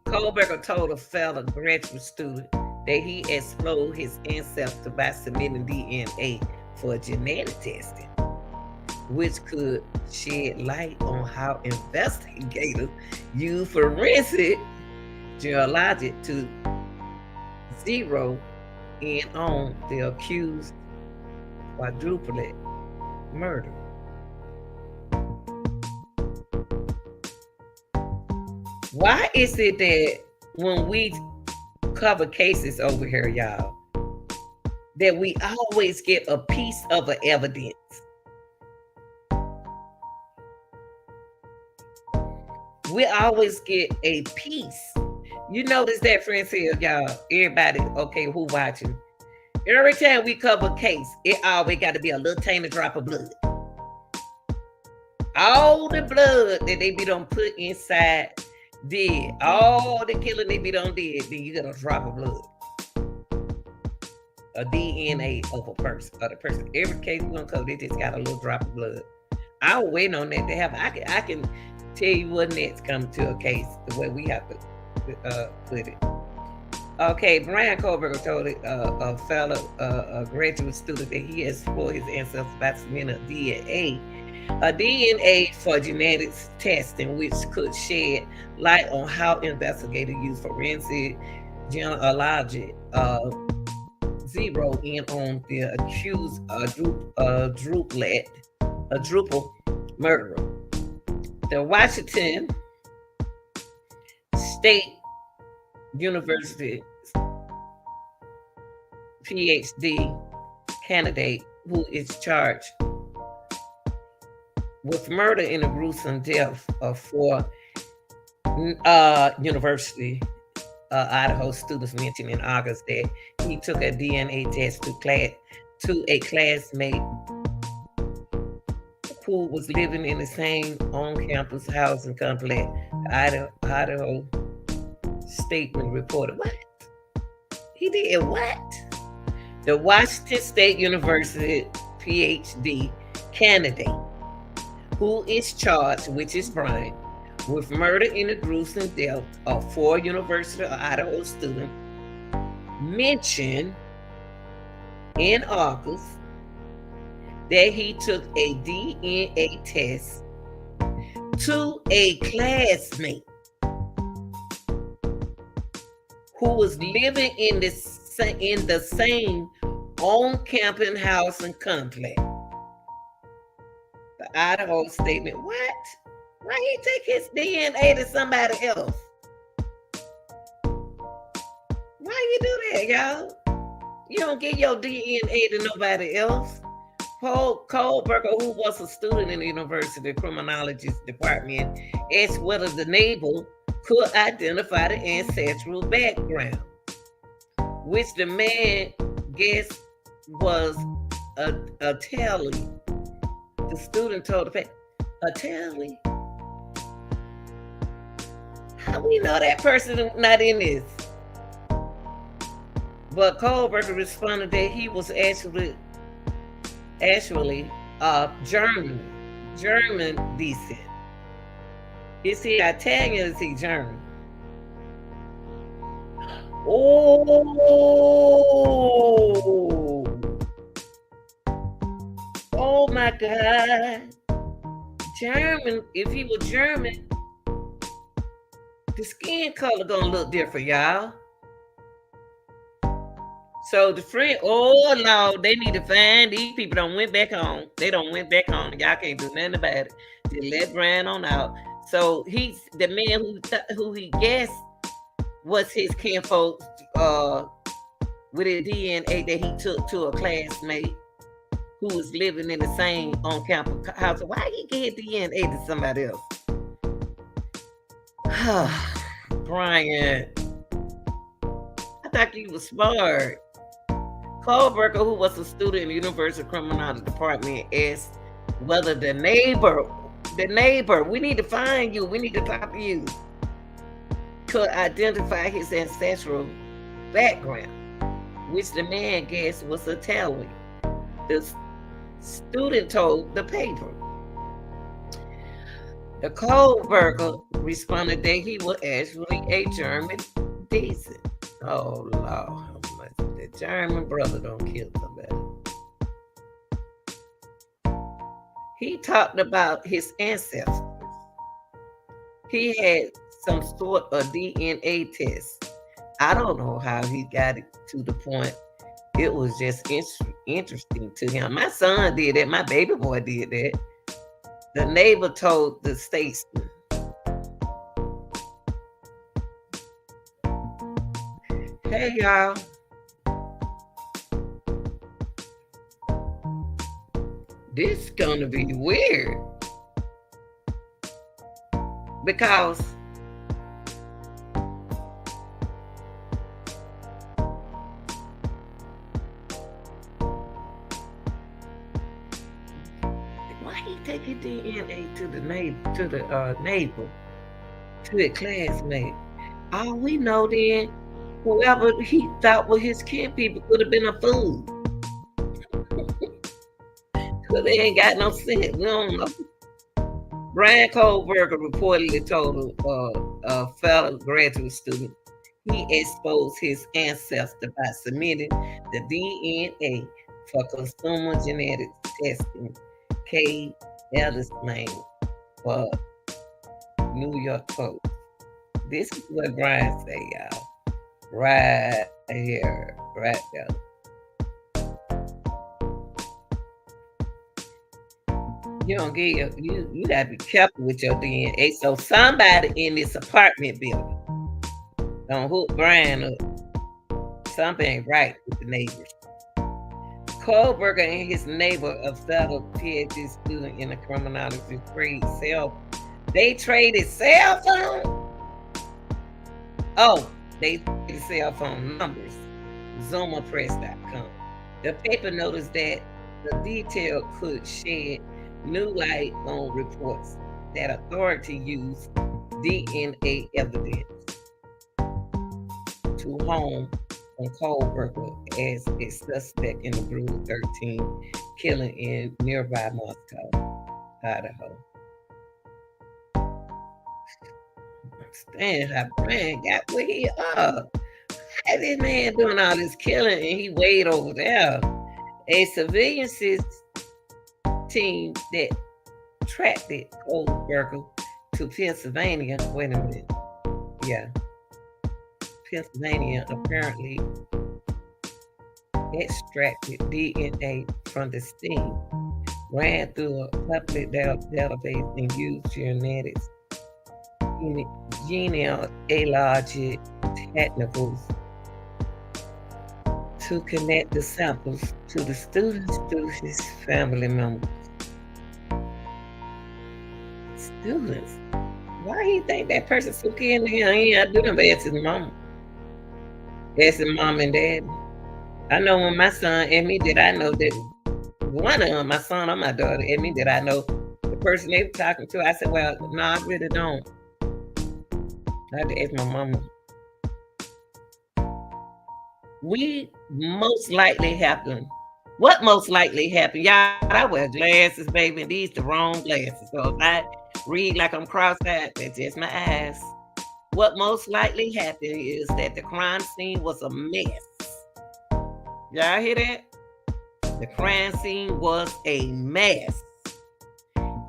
Kohberger told a fellow graduate student that he explored his ancestor by submitting DNA for genetic testing, which could shed light on how investigators use forensic geology to zero in on the accused quadruplet murder. Why is it that when we cover cases over here, y'all, that we always get a piece of the evidence? We always get a piece. You notice that, friends here, y'all, everybody, okay, who watching? Every time we cover a case, it always got to be a little tiny drop of blood. All the blood that they be done put inside dead, all the killing they be done dead, then you got a drop of blood. A DNA of a person, of the person. Every case we gonna cover, they just got a little drop of blood. I was waiting on that to happen. I can tell you what next comes to a case, the way we have to put it. Okay, Bryan Kohberger told a fellow graduate student that he explored his ancestors by submitting a DNA for genetics testing, which could shed light on how investigators use forensic genealogy zero in on the accused quadruple murderer. The Washington State University PhD candidate who is charged with murder in a gruesome death of four University Idaho students mentioned in August that he took a DNA test to a classmate who was living in the same on-campus housing complex. Idaho statement reported. What? He did what? The Washington State University PhD candidate who is charged, which is Bryan, with murder in the gruesome death of four University of Idaho students, mentioned in August that he took a DNA test to a classmate who was living in the same on-campus housing complex. The Idaho statement, what? Why he take his DNA to somebody else? Why you do that, y'all? You don't give your DNA to nobody else. Kohberger, who was a student in the University Criminology Department, asked whether the neighbor could identify the ancestral background, which the man guessed was a tally. The student told the fact, a tally? How we know that person is not in this? But Kohberger responded that he was actually German descent. Is he Italian or is he German? Oh my God. German, if he was German, the skin color gonna look different, y'all. So the friend, oh no, they need to find these people. Don't went back home. They don't went back home. Y'all can't do nothing about it. Just let Bryan on out. So he's the man who he guessed was his kinfolk with a DNA that he took to a classmate who was living in the same on-campus house. Why he get DNA to somebody else? Bryan, I thought you was smart. Kohberger, who was a student in the University of Criminology Department, asked whether the neighbor, we need to find you, we need to talk to you, could identify his ancestral background, which the man guessed was Italian. The student told the paper. The Kohberger responded that he was actually a German decent. Oh Lord, the German brother don't kill somebody. He talked about his ancestors. He had some sort of DNA test. I don't know how he got it to the point. It was just interesting to him. My son did that. My baby boy did that. The neighbor told the statesman. Hey, y'all. This is going to be weird. Because take his DNA to the neighbor, to the classmate. All we know then, whoever he thought was his kin people could have been a fool. Because they ain't got no sense. We don't know. Bryan Kohberger reportedly told a fellow graduate student he exposed his ancestor by submitting the DNA for consumer genetics testing. K. Ellis Lane for New York Post. This is what Bryan say, y'all. Right here, right there. You don't get you gotta be careful with your DNA. So somebody in this apartment building don't hook Bryan up. Something ain't right with the neighbors. Kohberger and his neighbor, a fellow PhD student in the criminology trade, they traded cell phone. Oh, they traded cell phone numbers. ZoomerPress.com. The paper noticed that the detail could shed new light on reports that authorities used DNA evidence to home on Kohberger as a suspect in the brutal 13 killing in nearby Moscow, Idaho. Understand how Bryan got where he are. How this man doing all this killing and he way over there? A civilian team that tracked Kohberger to Pennsylvania. Wait a minute. Yeah. Pennsylvania apparently extracted DNA from the scene, ran through a public database and used genetics, genealogy technicals to connect the samples to the students' family members. Students? Why he think that person so in him? He ain't do nothing but ask his mama. Ask his mom and dad. I know when my son and me did I know that one of them, my son or my daughter, and me did I know the person they were talking to. I said, well, no, I really don't. I had to ask my mama. What most likely happened? Y'all, I wear glasses, baby, and these the wrong glasses. So if I read like I'm cross-eyed, that's just my eyes. What most likely happened is that the crime scene was a mess. Y'all hear that? The crime scene was a mess.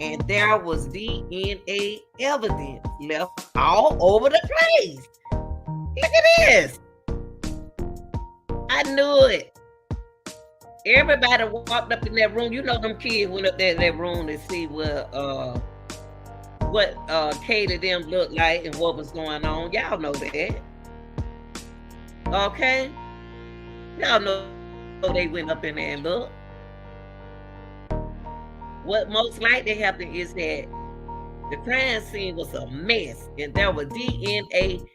And there was DNA evidence left all over the place. Look at this. I knew it. Everybody walked up in that room. You know them kids went up there in that room to see what Kate and them looked like and what was going on. Y'all know that. Okay? Y'all know they went up in there and looked. What most likely happened is that the crime scene was a mess and there was DNA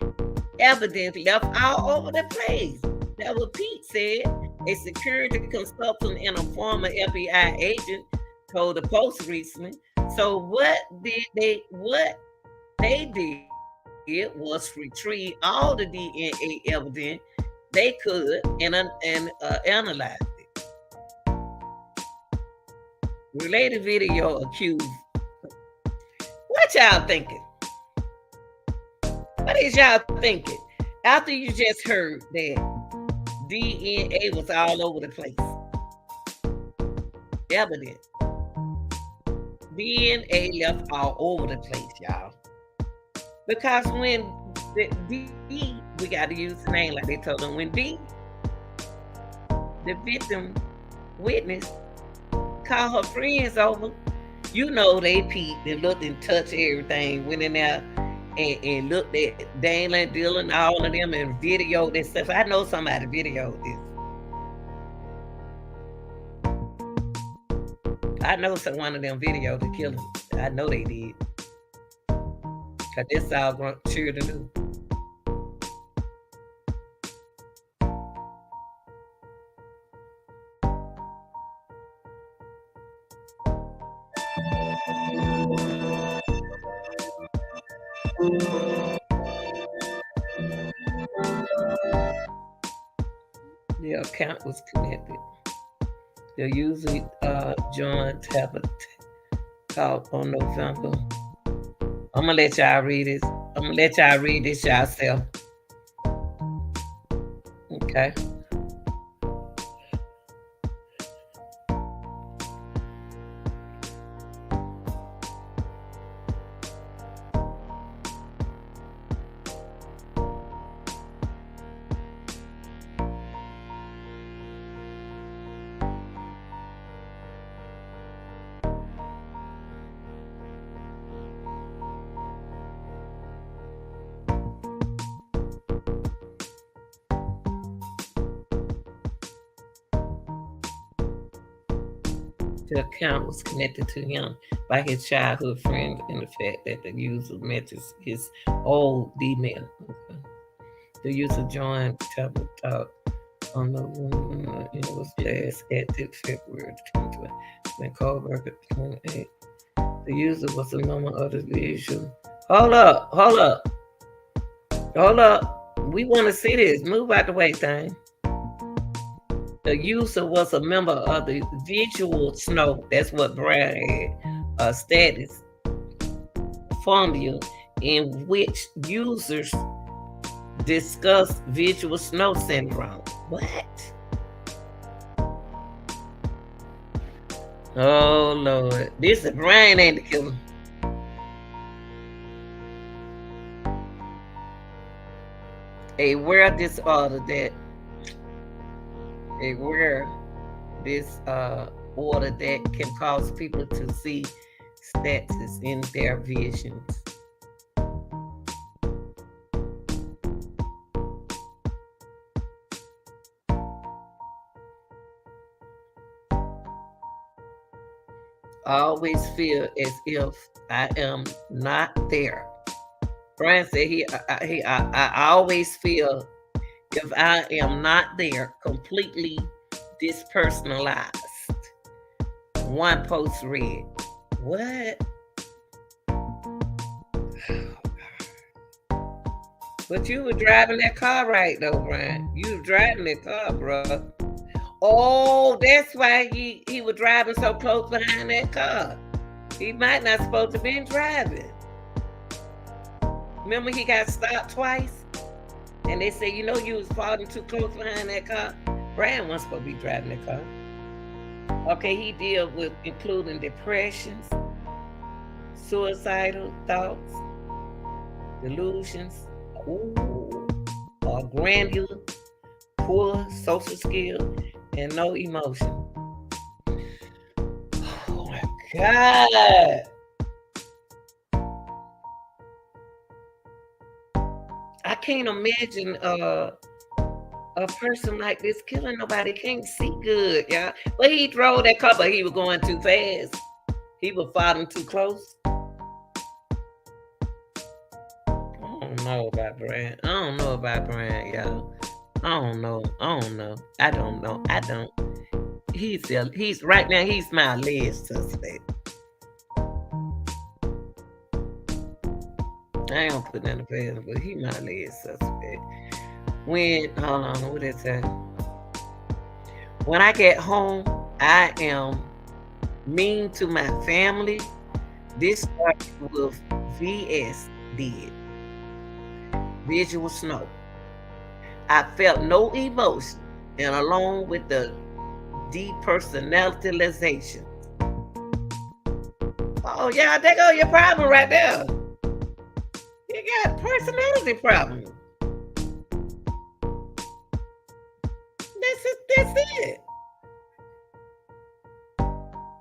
evidence left all over the place. That's what Pete said. A security consultant and a former FBI agent told the Post recently. So what they did was retrieve all the DNA evidence they could and analyze it. Related video accused. What y'all thinking? What is y'all thinking? After you just heard that DNA was all over the place. Evidence. DNA left all over the place, y'all. Because when we got to use the name like they told them, when the victim witness, called her friends over, you know they peeped and looked and touched everything, went in there and looked at Daniel, Dylan, all of them and videoed this stuff. I know somebody videoed this. I know one of them videoed the killing. I know they did. Because this all sure to do. The account was connected. The user joined tablet called on November. I'm gonna let y'all read this. I'm gonna let y'all read this yourself. Okay. The account was connected to him by his childhood friend and the fact that the user met his old email. Okay. The user joined Tablet Talk on the it was last active February 2020 when Kohberger 28. The user was a member of the visual. Hold up. We want to see this. Move out the way, thing. The user was a member of the visual snow. That's what Bryan had. Status formula in which users discuss visual snow syndrome. What? Oh Lord. This is Bryan ain't the killer. A rare disorder that order that can cause people to see status in their visions. I always feel as if I am not there. Bryan said I always feel if I am not there, completely dispersonalized. One post read, what? But you were driving that car right though, Bryan. You were driving that car, bro. Oh, that's why he was driving so close behind that car. He might not supposed to be driving. Remember he got stopped twice? And they said, you know, you was falling too close behind that car. Bryan wasn't supposed to be driving that car. Okay, he dealt with including depressions, suicidal thoughts, delusions, granular, poor social skill, and no emotion. Oh my God. I can't imagine a person like this killing nobody can't see good, y'all. But he drove that car, but he was going too fast. He was following too close. I don't know about Bryan. I don't know about Bryan, y'all. I don't know. I don't know. I don't know. I don't. He's right now. He's my last suspect. I ain't putting in the past, but he my last suspect. When hold on, what is that? When I get home, I am mean to my family. This started with VS did. Visual snow. I felt no emotion, and along with the depersonalization. Oh yeah, there go your problem right there. You got personality problem. That's it.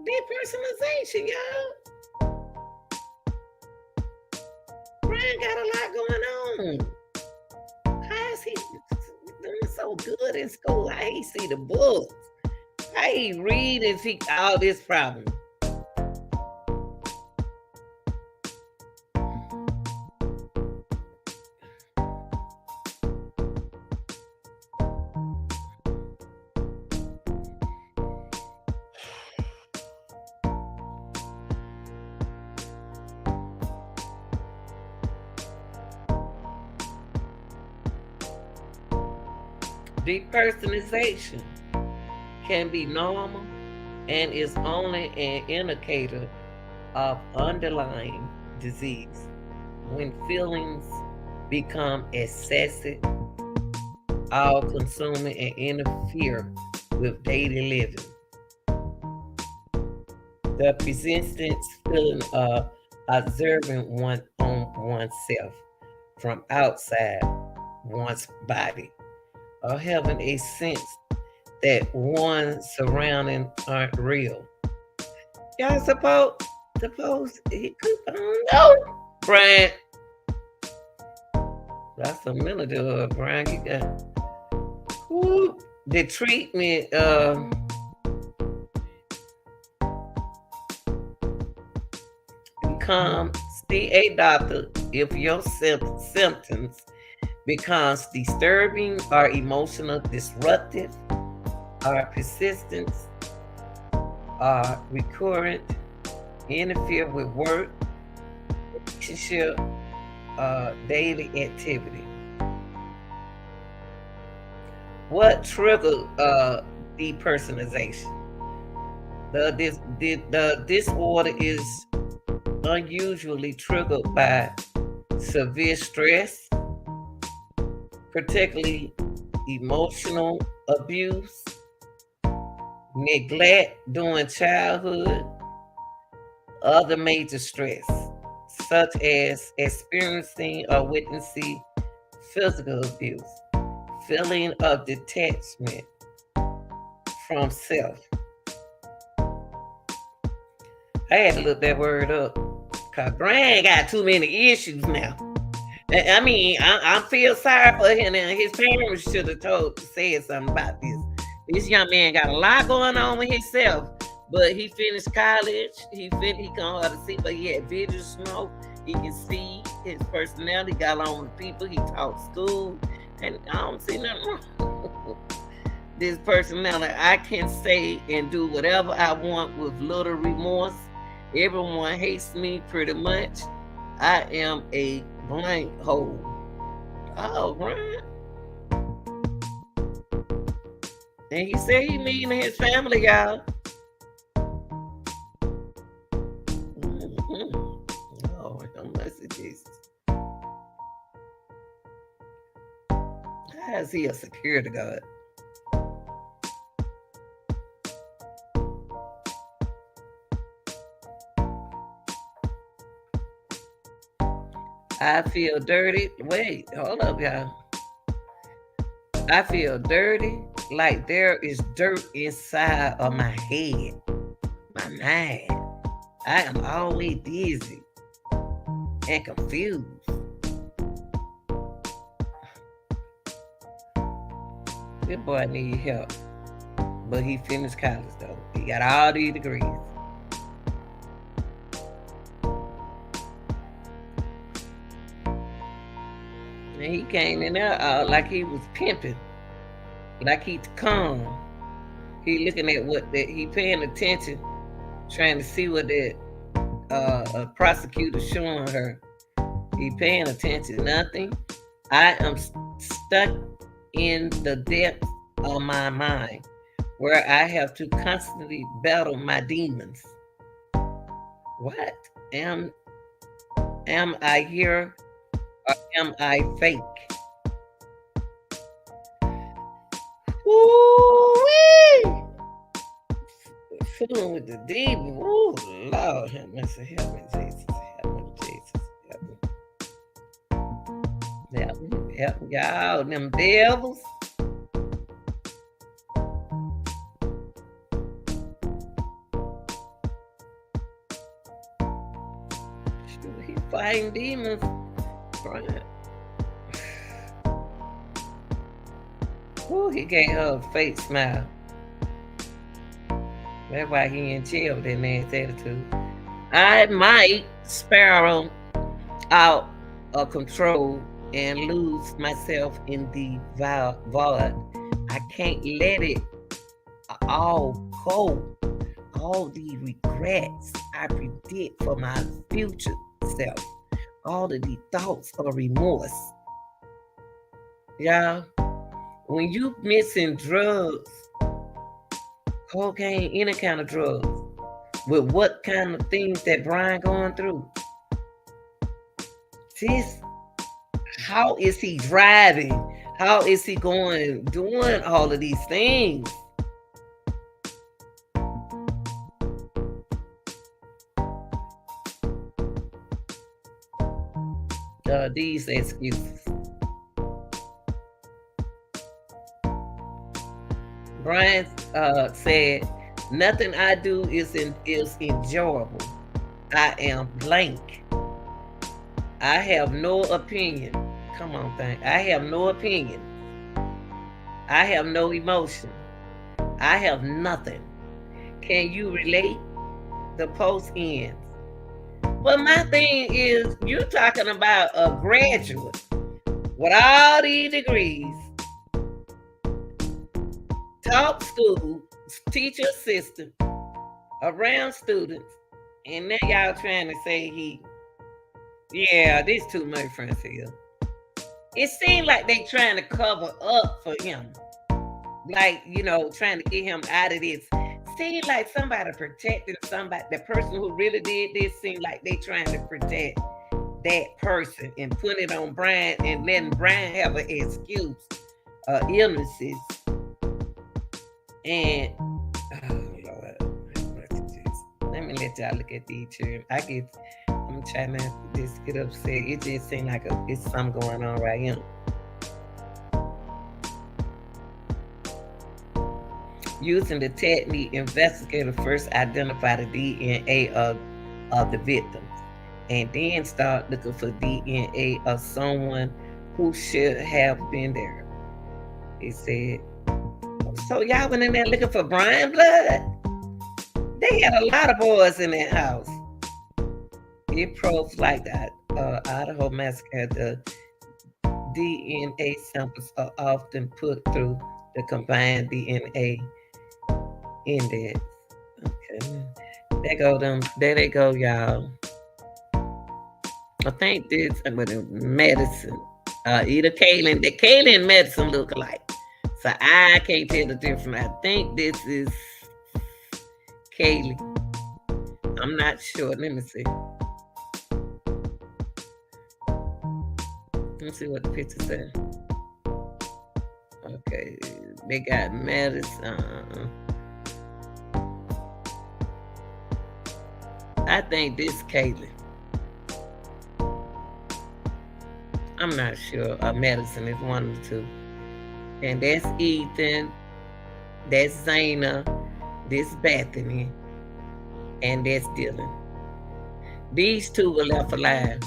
Depersonalization, y'all. Bryan got a lot going on. How is he doing so good in school? How he see the books? How he read and see all this problem? Depersonalization can be normal and is only an indicator of underlying disease when feelings become excessive, all consuming, and interfere with daily living. The persistent feeling of observing oneself from outside one's body, or having a sense that one's surroundings aren't real. Y'all suppose he could, I don't know. Bryan, that's a minute ago, Bryan. You got the treatment. Become see a doctor if your symptoms becomes disturbing or emotional disruptive or persistent or recurrent, interfere with work, relationship, daily activity. What triggered depersonalization? The disorder is unusually triggered by severe stress, particularly emotional abuse, neglect during childhood, other major stress, such as experiencing or witnessing physical abuse, feeling of detachment from self. I had to look that word up because Bryan got too many issues now. I mean, I feel sorry for him, and his parents should have said something about this. This young man got a lot going on with himself, but he finished college. He can hardly see, but he had visual smoke. He can see his personality, got along with people. He taught school, and I don't see nothing wrong. This personality, I can say and do whatever I want with little remorse. Everyone hates me pretty much. I am a blank hole. Oh, Bryan. And he said he mean to his family, y'all. Oh, mercy, Jesus. How is he a security guard? I feel dirty. Wait, hold up, y'all. I feel dirty, like there is dirt inside of my head, my mind. I am always dizzy and confused. This boy need help. But he finished college though. He got all these degrees. And he came in there like he was pimping. Like he's calm. He looking at what that he paying attention, trying to see what that a prosecutor showing her. He paying attention. Nothing. I am stuck in the depths of my mind, where I have to constantly battle my demons. What? Am I here or am I fake? Woo-wee! Fooling with the demon. Ooh, Lord, help me, Jesus, help me, Jesus, help me. Help y'all, them devils. Shoot, he fighting demons. Bryan. Ooh, he gave her a fake smile. That's why he in jail with that man's attitude. I might spiral out of control and lose myself in the void. I can't let it all go. All the regrets I predict for my future self. All of the thoughts of remorse. Y'all, when you mixing drugs, cocaine, any kind of drugs, with what kind of things that Bryan going through, this, how is he driving? How is he doing all of these things? These excuses. Bryan said, nothing I do is enjoyable. I am blank. I have no opinion. Come on, thing. I have no opinion. I have no emotion. I have nothing. Can you relate? The post ends. Well, my thing is, you're talking about a graduate with all these degrees, taught school, teacher assistant, around students, and now y'all trying to say this too much, Francine. It seems like they trying to cover up for him. Like, trying to get him out of this. Seems like somebody protecting somebody. The person who really did this seems like they trying to protect that person and put it on Bryan and letting Bryan have an excuse, illnesses. And oh Lord, let me let y'all look at these children. I'm trying to just get upset. It just seems like it's something going on right here. Using the technique, investigators first identify the DNA of the victims and then start looking for DNA of someone who should have been there. He said, so y'all went in there looking for Bryan blood? They had a lot of boys in that house. It proves like that. Idaho massacre, the DNA samples are often put through the combined DNA index. Okay. There they go, y'all. I think this medicine. Either Kaylin and medicine look alike. So I can't tell the difference. I think this is Kaylee. I'm not sure. Let me see. Let me see what the picture says. Okay, they got medicine. I think this Kaylee. I'm not sure. Medicine is one of the two. And that's Ethan. That's Zayna. This Bethany. And that's Dylan. These two were left alive.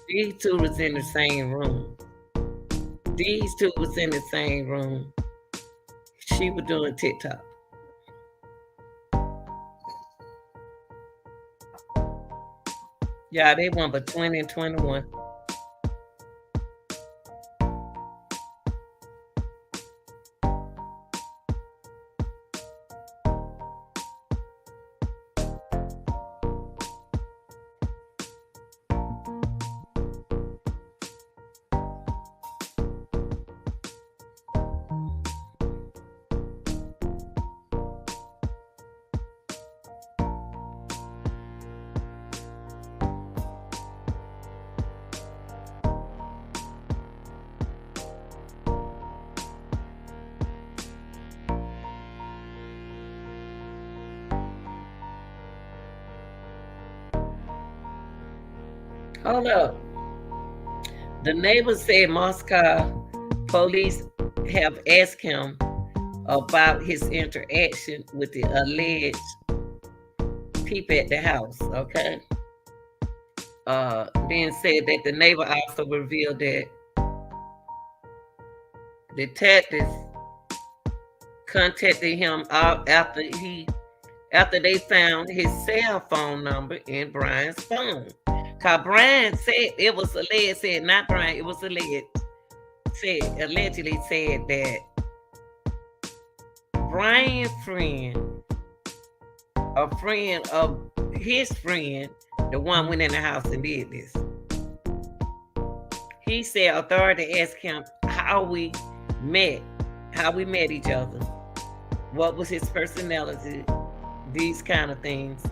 These two was in the same room. These two was in the same room. She was doing TikTok. Yeah, they won for 20 and 21. Hold up. The neighbor said Moscow police have asked him about his interaction with the alleged people at the house, okay? Then said that the neighbor also revealed that detectives contacted him out after they found his cell phone number in Bryan's phone. Cause Bryan said it was alleged, said not Bryan, it was alleged, allegedly said that Bryan's friend, a friend of his friend, the one went in the house and did this. He said authority asked him how we met each other, what was his personality, these kind of things,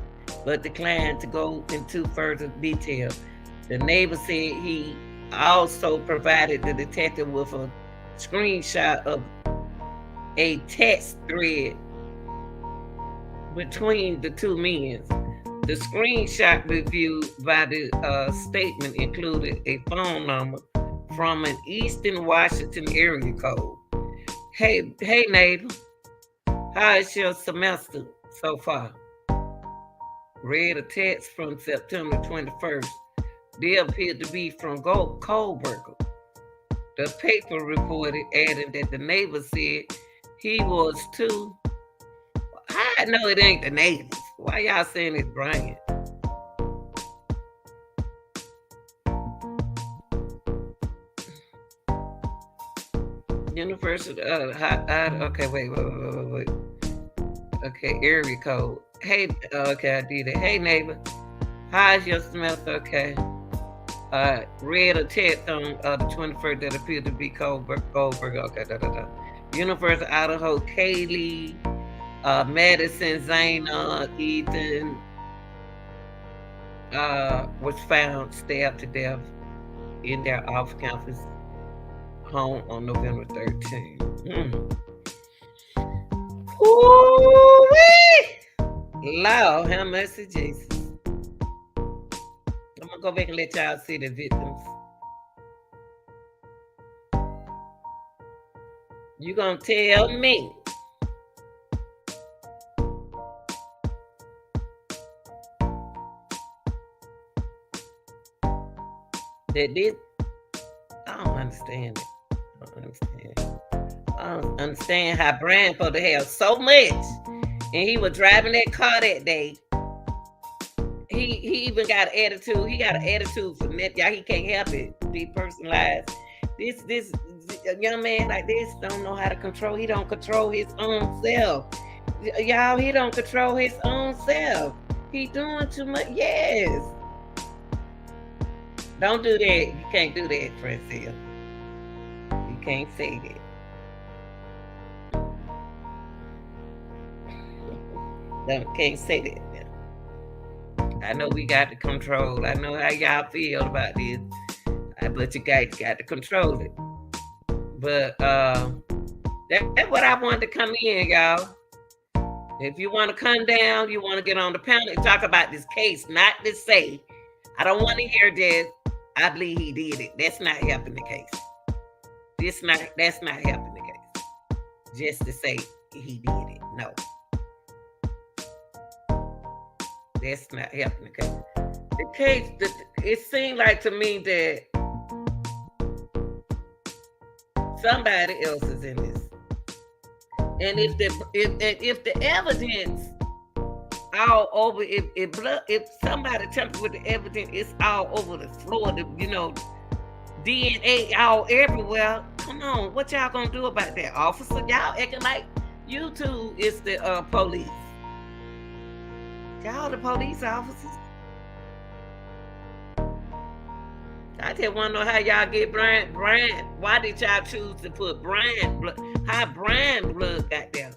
but declined to go into further detail. The neighbor said he also provided the detective with a screenshot of a text thread between the two men. The screenshot reviewed by the statement included a phone number from an Eastern Washington area code. Hey neighbor, how is your semester so far? Read a text from September 21st. They appeared to be from Kohberger. The paper reported, adding that the neighbor said he was too. I know it ain't the neighbors. Why y'all saying it's Bryan? University. Okay, wait. Okay, area code. Hey, okay, I did it. Hey, neighbor, how's your semester? Okay. Read a text on the 21st that appeared to be Kohberger. Okay, University of Idaho, Kaylee, Madison, Zayna, Ethan was found stabbed to death in their off-campus home on November 13th. Ooh-wee! Lord, have mercy, Jesus. I'm gonna go back and let y'all see the victims. You gonna tell me that this? I don't understand it. I don't understand how Bryan supposed to have so much, and he was driving that car that day. He even got an attitude. He got an attitude for that. Y'all, he can't help it. Depersonalized. This young man like this don't know how to control. He don't control his own self. Y'all, he don't control his own self. He doing too much. Yes. Don't do that. You can't do that, Francine. You can't say that. Can't say that. I know we got to control. I know how y'all feel about this, but you guys got to control it. But that's what I wanted to come in, y'all. If you want to come down, you want to get on the panel and talk about this case, not to say, I don't want to hear this. I believe he did it. That's not helping the case. That's not helping the case. Just to say he did it. No. That's not helping the case. The case, it seemed like to me that Somebody else is in this. And if the evidence all over, if somebody tampered with the evidence, it's all over the floor. DNA all everywhere. Come on, what y'all gonna do about that, officer? Y'all acting like you two is the police. Y'all the police officers. I just want to know how y'all get Bryan. Why did y'all choose to put Bryan blood? How Bryan blood got there?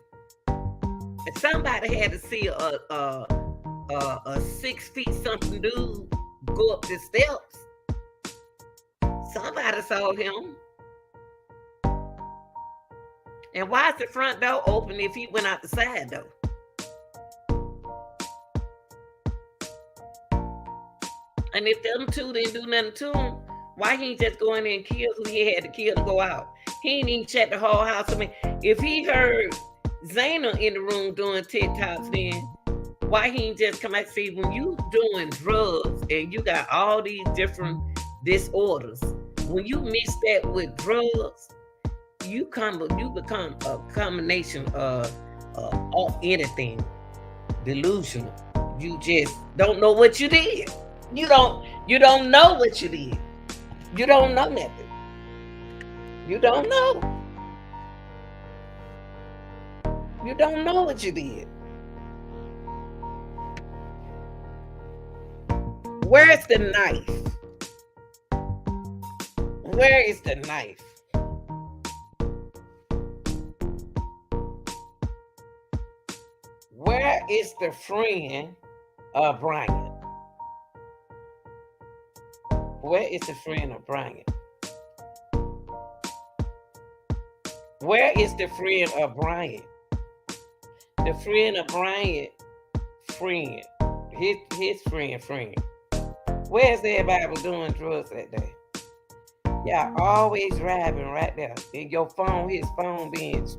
And somebody had to see a 6 feet something dude go up the steps. Somebody saw him. And why is the front door open if he went out the side door? And if them two didn't do nothing to him, why he just go in there and kill who he had to kill to go out? He didn't even check the whole house. I mean, if he heard Zayna in the room doing TikToks, then why he didn't just come out and see when you doing drugs and you got all these different disorders, when you mix that with drugs, you become a combination of anything delusional. You just don't know what you did. You don't know what you did. You don't know nothing. You don't know. You don't know what you did. Where's the knife? Where is the knife? Where is the friend of Bryan? Where is the friend of Bryan? Where is the friend of Bryan? The friend of Bryan, friend. His friend. Where's everybody doing drugs that day? Y'all always driving right there. And your phone, his phone bench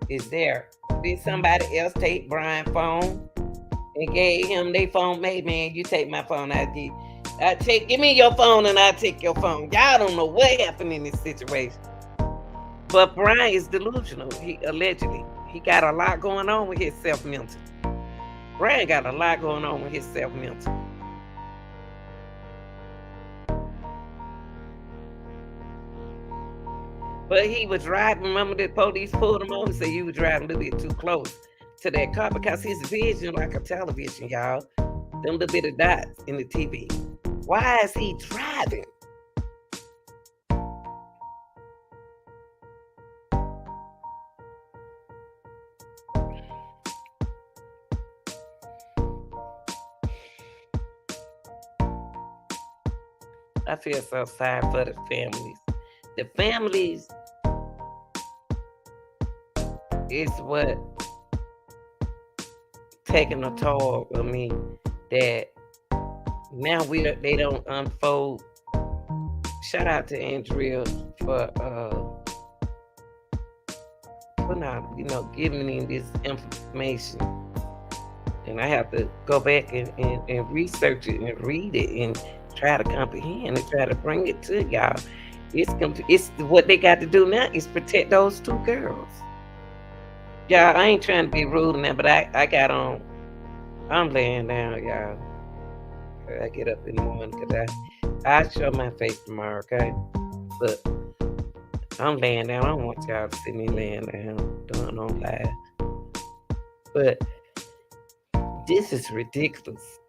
is there. Did somebody else take Bryan's phone and gave him their phone? Hey man, you take my phone, give me your phone and I'll take your phone. Y'all don't know what happened in this situation. But Bryan is delusional. He got a lot going on with his self-mental. Bryan got a lot going on with his self-mental. But he was driving. Remember the police pulled him over? Said you were driving a little bit too close to that car because his vision like a television, y'all. Them little bit of dots in the TV. Why is he driving? I feel so sorry for the families. The families is what taking a toll of me, that now they don't unfold. Shout out to Andrea for giving me this information. And I have to go back and research it and read it and try to comprehend and try to bring it to y'all. It's what they got to do now is protect those two girls. Y'all, I ain't trying to be rude now, but I got on. I'm laying down, y'all. I get up in the morning because I show my face tomorrow, okay? But I'm laying down. I don't want y'all to see me laying down doing no live. But this is ridiculous.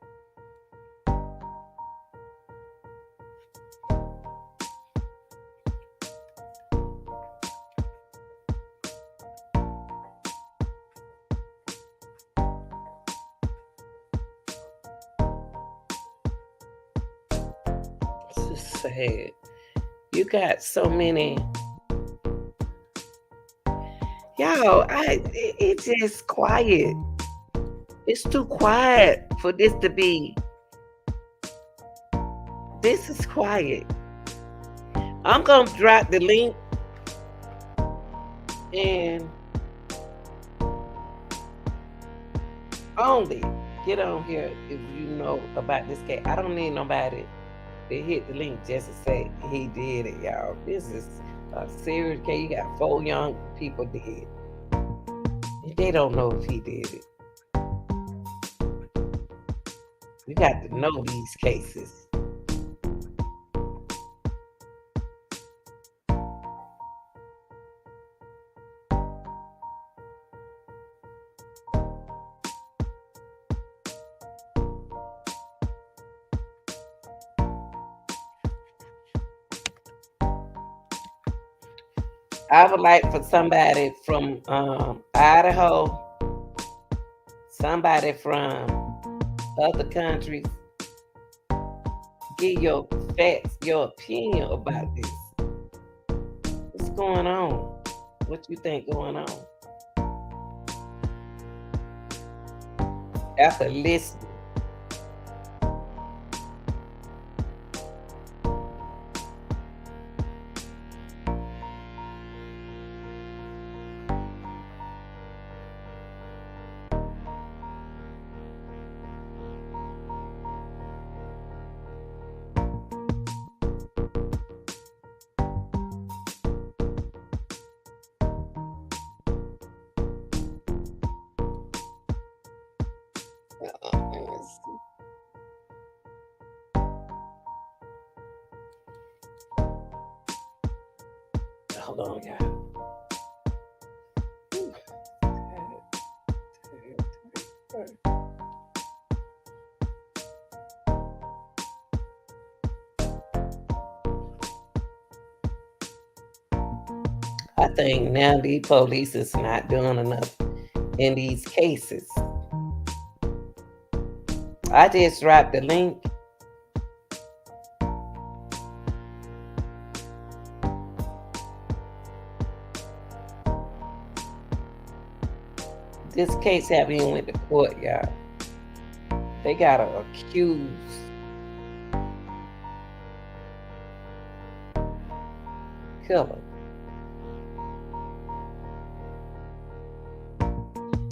Sad. You got so many, y'all. It's just quiet. It's too quiet for this to be. This is quiet. I'm gonna drop the link and only get on here if you know about this case. I don't need nobody. They hit the link just to say he did it, y'all. This is A serious case, you got 4 young people dead. They don't know if he did it. You got to know these cases. I would like for somebody from Idaho, somebody from other countries, give your facts, your opinion about this. What's going on? What you think going on? After listening. Hold on, y'all. I think now the police is not doing enough in these cases. I just dropped the link. This case haven't even went to court, y'all. They got an accused. Killer.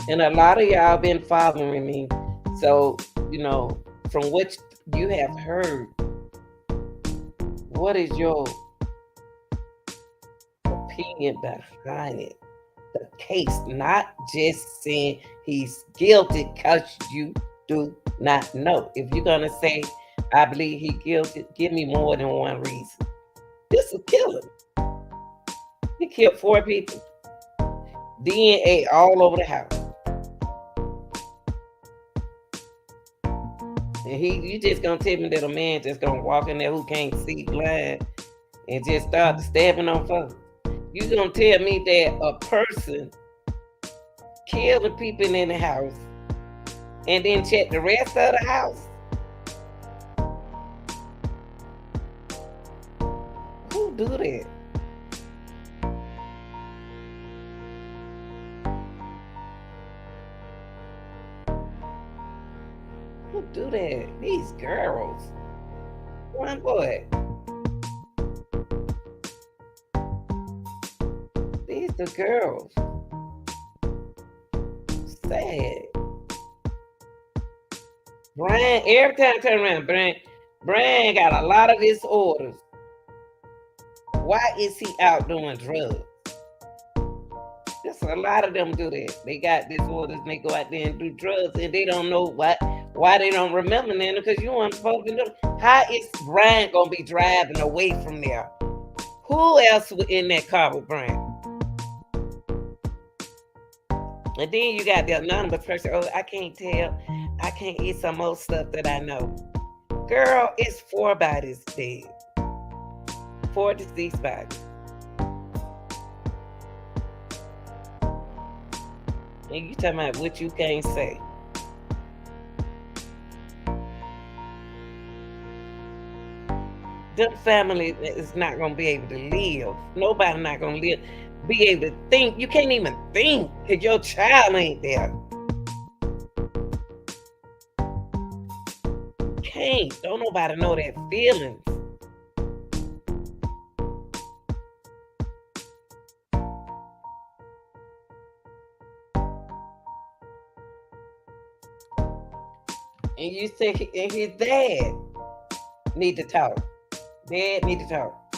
And a lot of y'all been following me. So, you know, from what you have heard, what is your opinion behind it? The case, not just saying he's guilty because you do not know. If you're going to say, I believe he's guilty, give me more than one reason. This is killing. He killed 4 people. DNA all over the house. And you just gonna tell me that a man just gonna walk in there who can't see blind and just start stabbing on folks? You gonna tell me that a person killed the people in the house and then check the rest of the house? Who do that? Who do that? These girls. One boy. These the girls. Sad. Bryan, every time I turn around, Bryan got a lot of disorders. Why is he out doing drugs? Just a lot of them do that. They got disorders and they go out there and do drugs and they don't know why they don't remember them, because you weren't supposed to know. How is Bryan gonna be driving away from there? Who else was in that car with Bryan? And then you got the anonymous person. Oh, I can't tell. I can't eat some more stuff that I know. Girl, it's 4 bodies dead. 4 deceased bodies. And you talking about what you can't say. Them family is not gonna be able to live. Nobody not gonna be able to think. You can't even think because your child ain't there. Can't. Don't nobody know their feelings. And you say and his dad need to talk. Dad need to talk.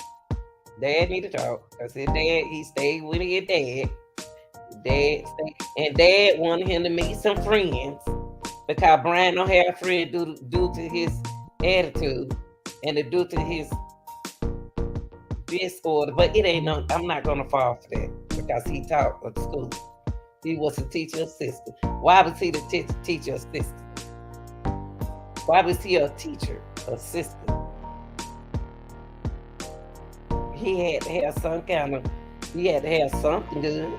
Dad need to talk. Cause his dad, he stayed with his dad. Dad stayed, and Dad wanted him to meet some friends because Bryan don't have friends due to his attitude and due to his disorder. But it ain't no. I'm not gonna fall for that because he taught at school. He was a teacher assistant. Why was he the teacher assistant? Why was he a teacher assistant? He had to have some kind of. He had to have something good.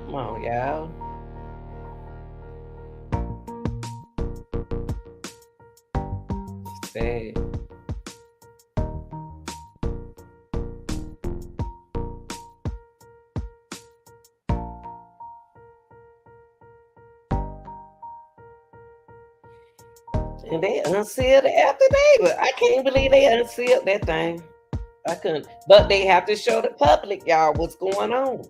Come on, y'all. Sad. And they unsealed the affidavit. I can't believe they unsealed that thing. I couldn't. But they have to show the public, y'all, what's going on.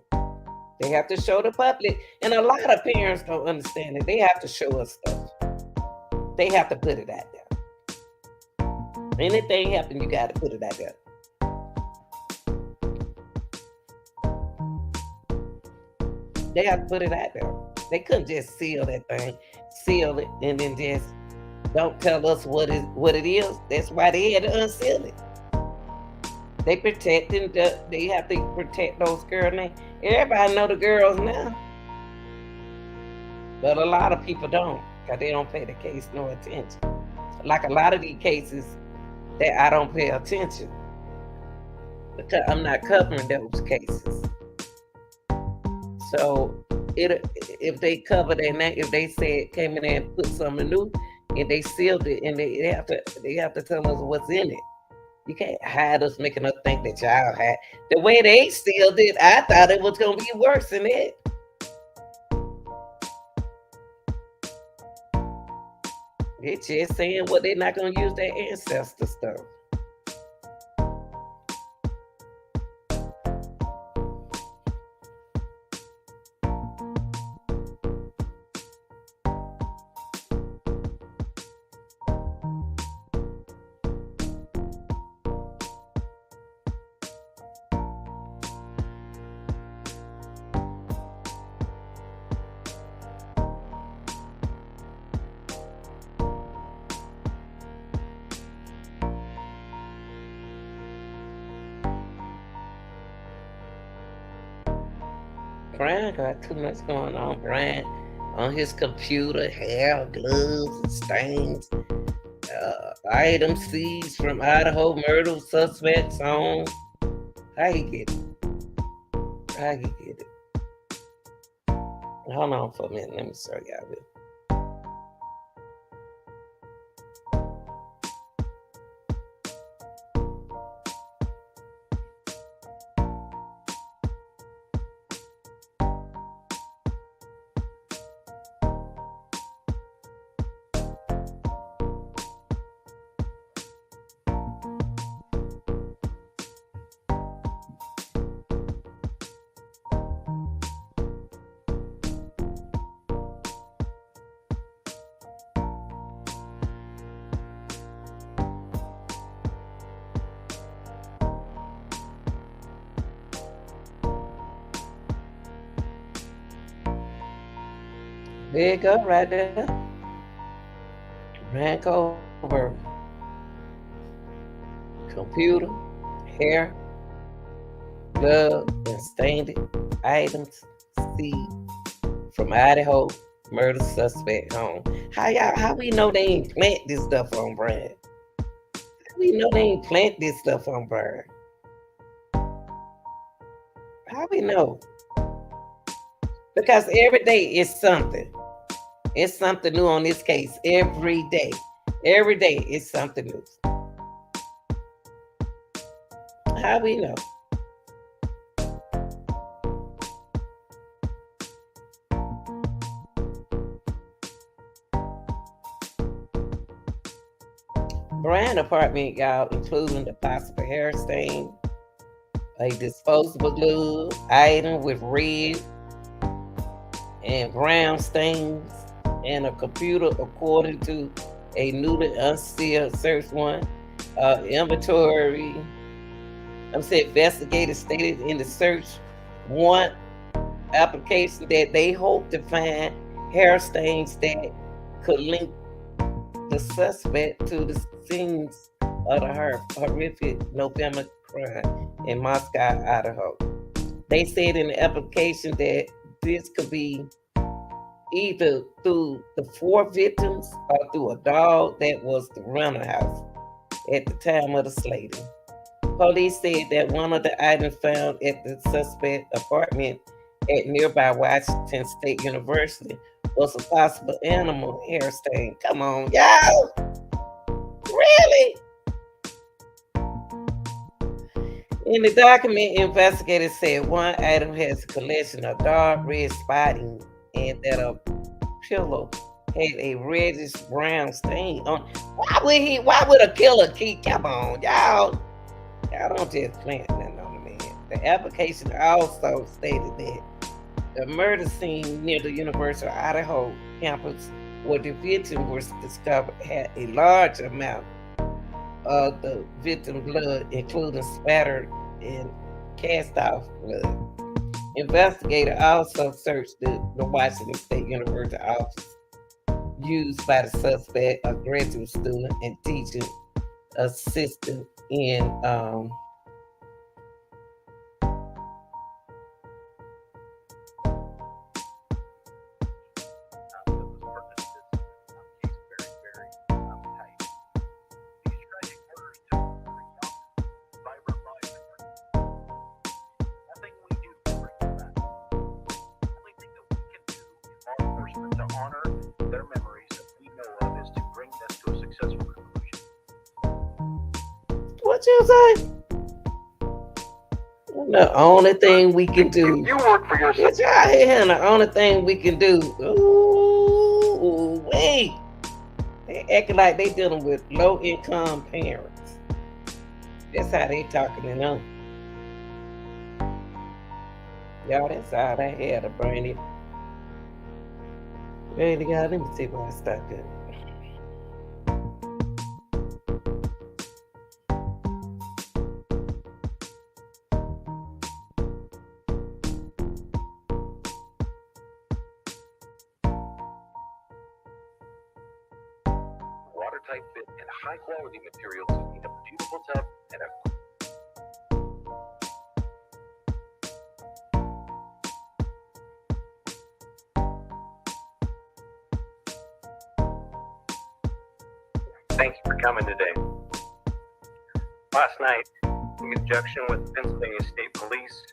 They have to show the public. And a lot of parents don't understand it. They have to show us stuff. They have to put it out there. Anything happen, you got to put it out there. They have to put it out there. They couldn't just seal that thing, seal it, and then just don't tell us what it is. That's why they had to unseal it. They protecting they have to protect those girls now. Everybody know the girls now. But a lot of people don't, because they don't pay the case no attention. Like a lot of these cases that I don't pay attention. Because I'm not covering those cases. So if they cover their name, if they said came in there and put something new and they sealed it and they have to tell us what's in it. You can't hide us making us think that y'all had the way they sealed it. I thought it was gonna be worse than it. It's just saying what they're not gonna use their ancestor stuff. Bryan got too much going on. Bryan on his computer, hair, gloves, and stains. Item seized from Idaho murder suspect's home. How he get it? How he get it? Hold on for a minute. Let me show y'all this. There you go, right there. Bryan Kohberger. Computer, hair, glove, and stained items seized from Idaho murder suspect home. How we know they ain't plant this stuff on Bryan? How we know they ain't plant this stuff on Bryan? How we know? Because every day is something. It's something new on this case. Every day. Every day is something new. How we know? Bryan apartment, y'all, including the possible hair stain, a disposable glue item with red and brown stains, and a computer, according to a newly unsealed search warrant. Inventory. I'm saying investigators stated in the search warrant application that they hope to find hair stains that could link the suspect to the scenes of the horrific November crime in Moscow, Idaho. They said in the application that this could be either through the four victims or through a dog that was the runner house at the time of the slaying. Police said that one of the items found at the suspect apartment at nearby Washington State University was a possible animal hair stain. Come on, y'all. Really? In the document, investigators said one item has a collection of dark red spotting and that a pillow had a reddish brown stain on. Why would a killer keep? Come on, y'all. Y'all don't just plant nothing on the man. The application also stated that the murder scene near the University of Idaho campus where the victim was discovered had a large amount of the victim's blood, including spattered and cast off blood. Investigators also searched the Washington State University office used by the suspect, a graduate student and teaching assistant in to honor their memories that we know of is to bring them to a successful conclusion. What you say? The only thing we can do. You work for yourself. It's out here, the only thing we can do. Ooh, wait. They acting like they dealing with low income parents. That's how they talking to them. Y'all, that's all I had to bring it. Really, God, let me see where I start good. Watertight fit and high quality materials in a beautiful tub and a Thank you for coming today. Last night, in conjunction with Pennsylvania State Police,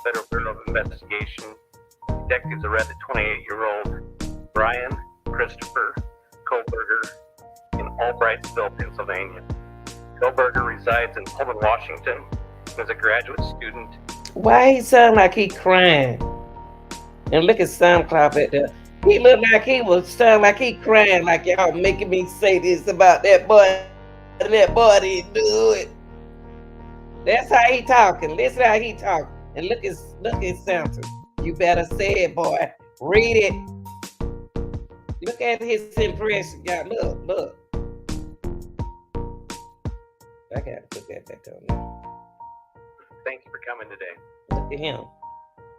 Federal Bureau of Investigation, detectives arrested 28-year-old Bryan Christopher Kohberger in Albrightsville, Pennsylvania. Kohberger resides in Pullman, Washington, and is a graduate student. Why he sound like he crying? And look at SoundCloud at there. He looked like he was sound like he crying, like y'all making me say this about that boy, and that boy didn't do it. That's how he talking. Listen how he talking. And look at Santa. You better say it, boy. Read it. Look at his impression. Y'all, look. I gotta put that back on there. Thank you for coming today. Look at him.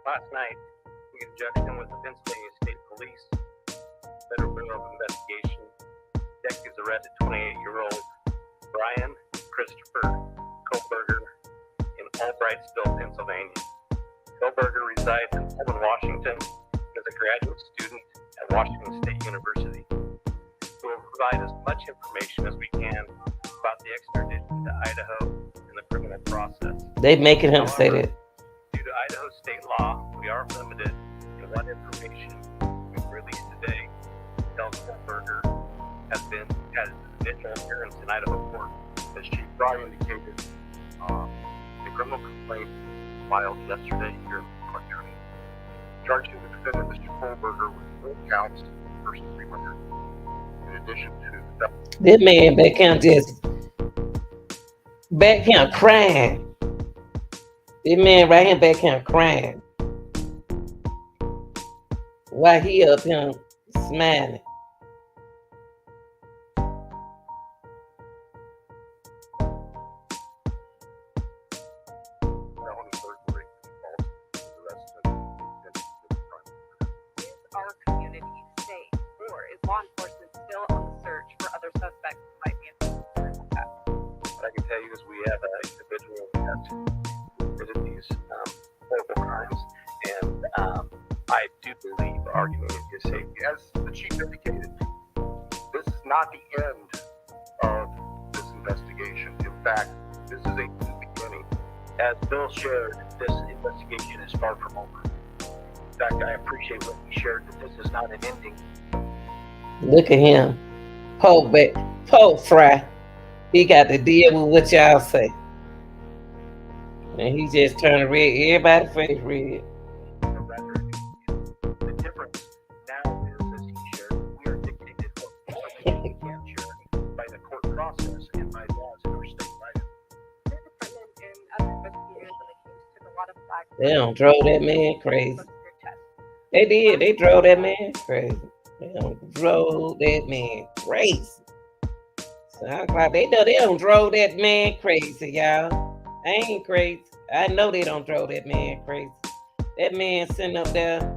Last night, in conjunction with the Pennsylvania State Police, Federal Bureau of Investigation, detectives arrested 28-year-old Bryan Christopher Kohberger in Albrightsville, Pennsylvania. Kohberger resides in Pullman, Washington, and is a graduate student at Washington State University. We will provide as much information as we can about the extradition to Idaho and the criminal process. They making him say that. Due to Idaho state law, we are limited in what information we've released today until Kohberger has his initial appearance in Idaho court. As Chief Bryan indicated, the criminal complaint filed yesterday here in Clark County, charging the defendant, Mr. Kohberger, with 4 counts versus 300. In addition to This man back here crying. This man right here back here crying. Why he up here smiling. Our community safe, or is law enforcement still on the search for other suspects who might be involved in that? What I can tell you is we have an individual that committed these horrible crimes, and I do believe our community is safe. As the chief indicated, this is not the end of this investigation. In fact, this is a new beginning. As Bill shared, this investigation is far from over. In fact, I appreciate what he shared, that this is not an ending. Look at him. Poke fry. He got to deal with what y'all say. And he just turned red. Everybody's face red. The difference now is, as he shared, we are dictated what we can share by the court process and by laws in our state. Right? Your department and other investigators in the case took a lot of flack. They don't drove that man crazy. They did. They drove that man crazy. They don't drove that man crazy. So I was like, they know they don't drove that man crazy, y'all. I ain't crazy. I know they don't drove that man crazy. That man sitting up there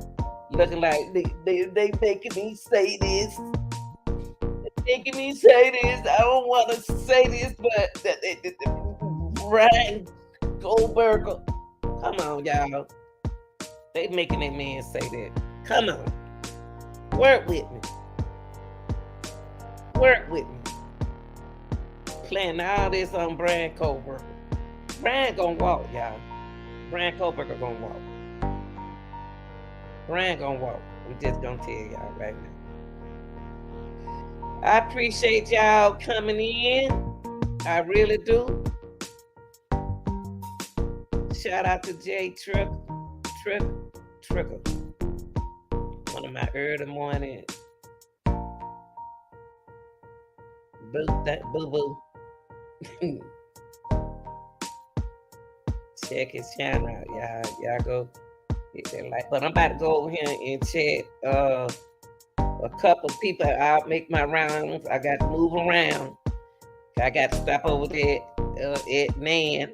looking like they making me say this. They making me say this. I don't want to say this, but Bryan Kohberger. Come on, y'all. They making that man say that. Come on. Work with me. Work with me. Playing all this on Bryan Kohberger. Bryan gonna walk, y'all. Bryan Kohberger gonna walk. Bryan gonna walk. We just gonna tell y'all right now. I appreciate y'all coming in. I really do. Shout out to Jay Tricker. One of my early morning boo. Check his channel out, y'all go hit that like. But I'm about to go over here and check a couple people. I'll make my rounds. I got to move around. I got to stop over there at his Nan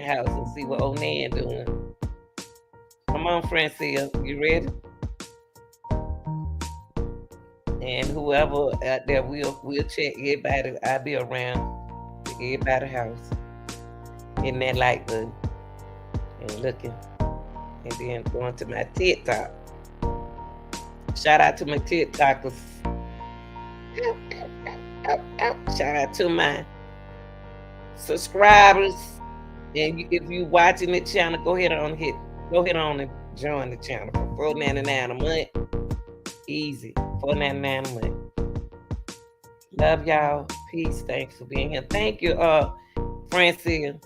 house and see what old Nan doing. Come on, Francia, you ready? And whoever out there, we'll check everybody. I'll be around everybody's house in that light button and looking, and then going to my TikTok. Shout out to my TikTokers. Shout out to my subscribers. And if you watching the channel, go ahead on and join the channel for $4.99 a month. Easy, $4.99 a month. Love y'all. Peace. Thanks for being here. Thank you, Francia.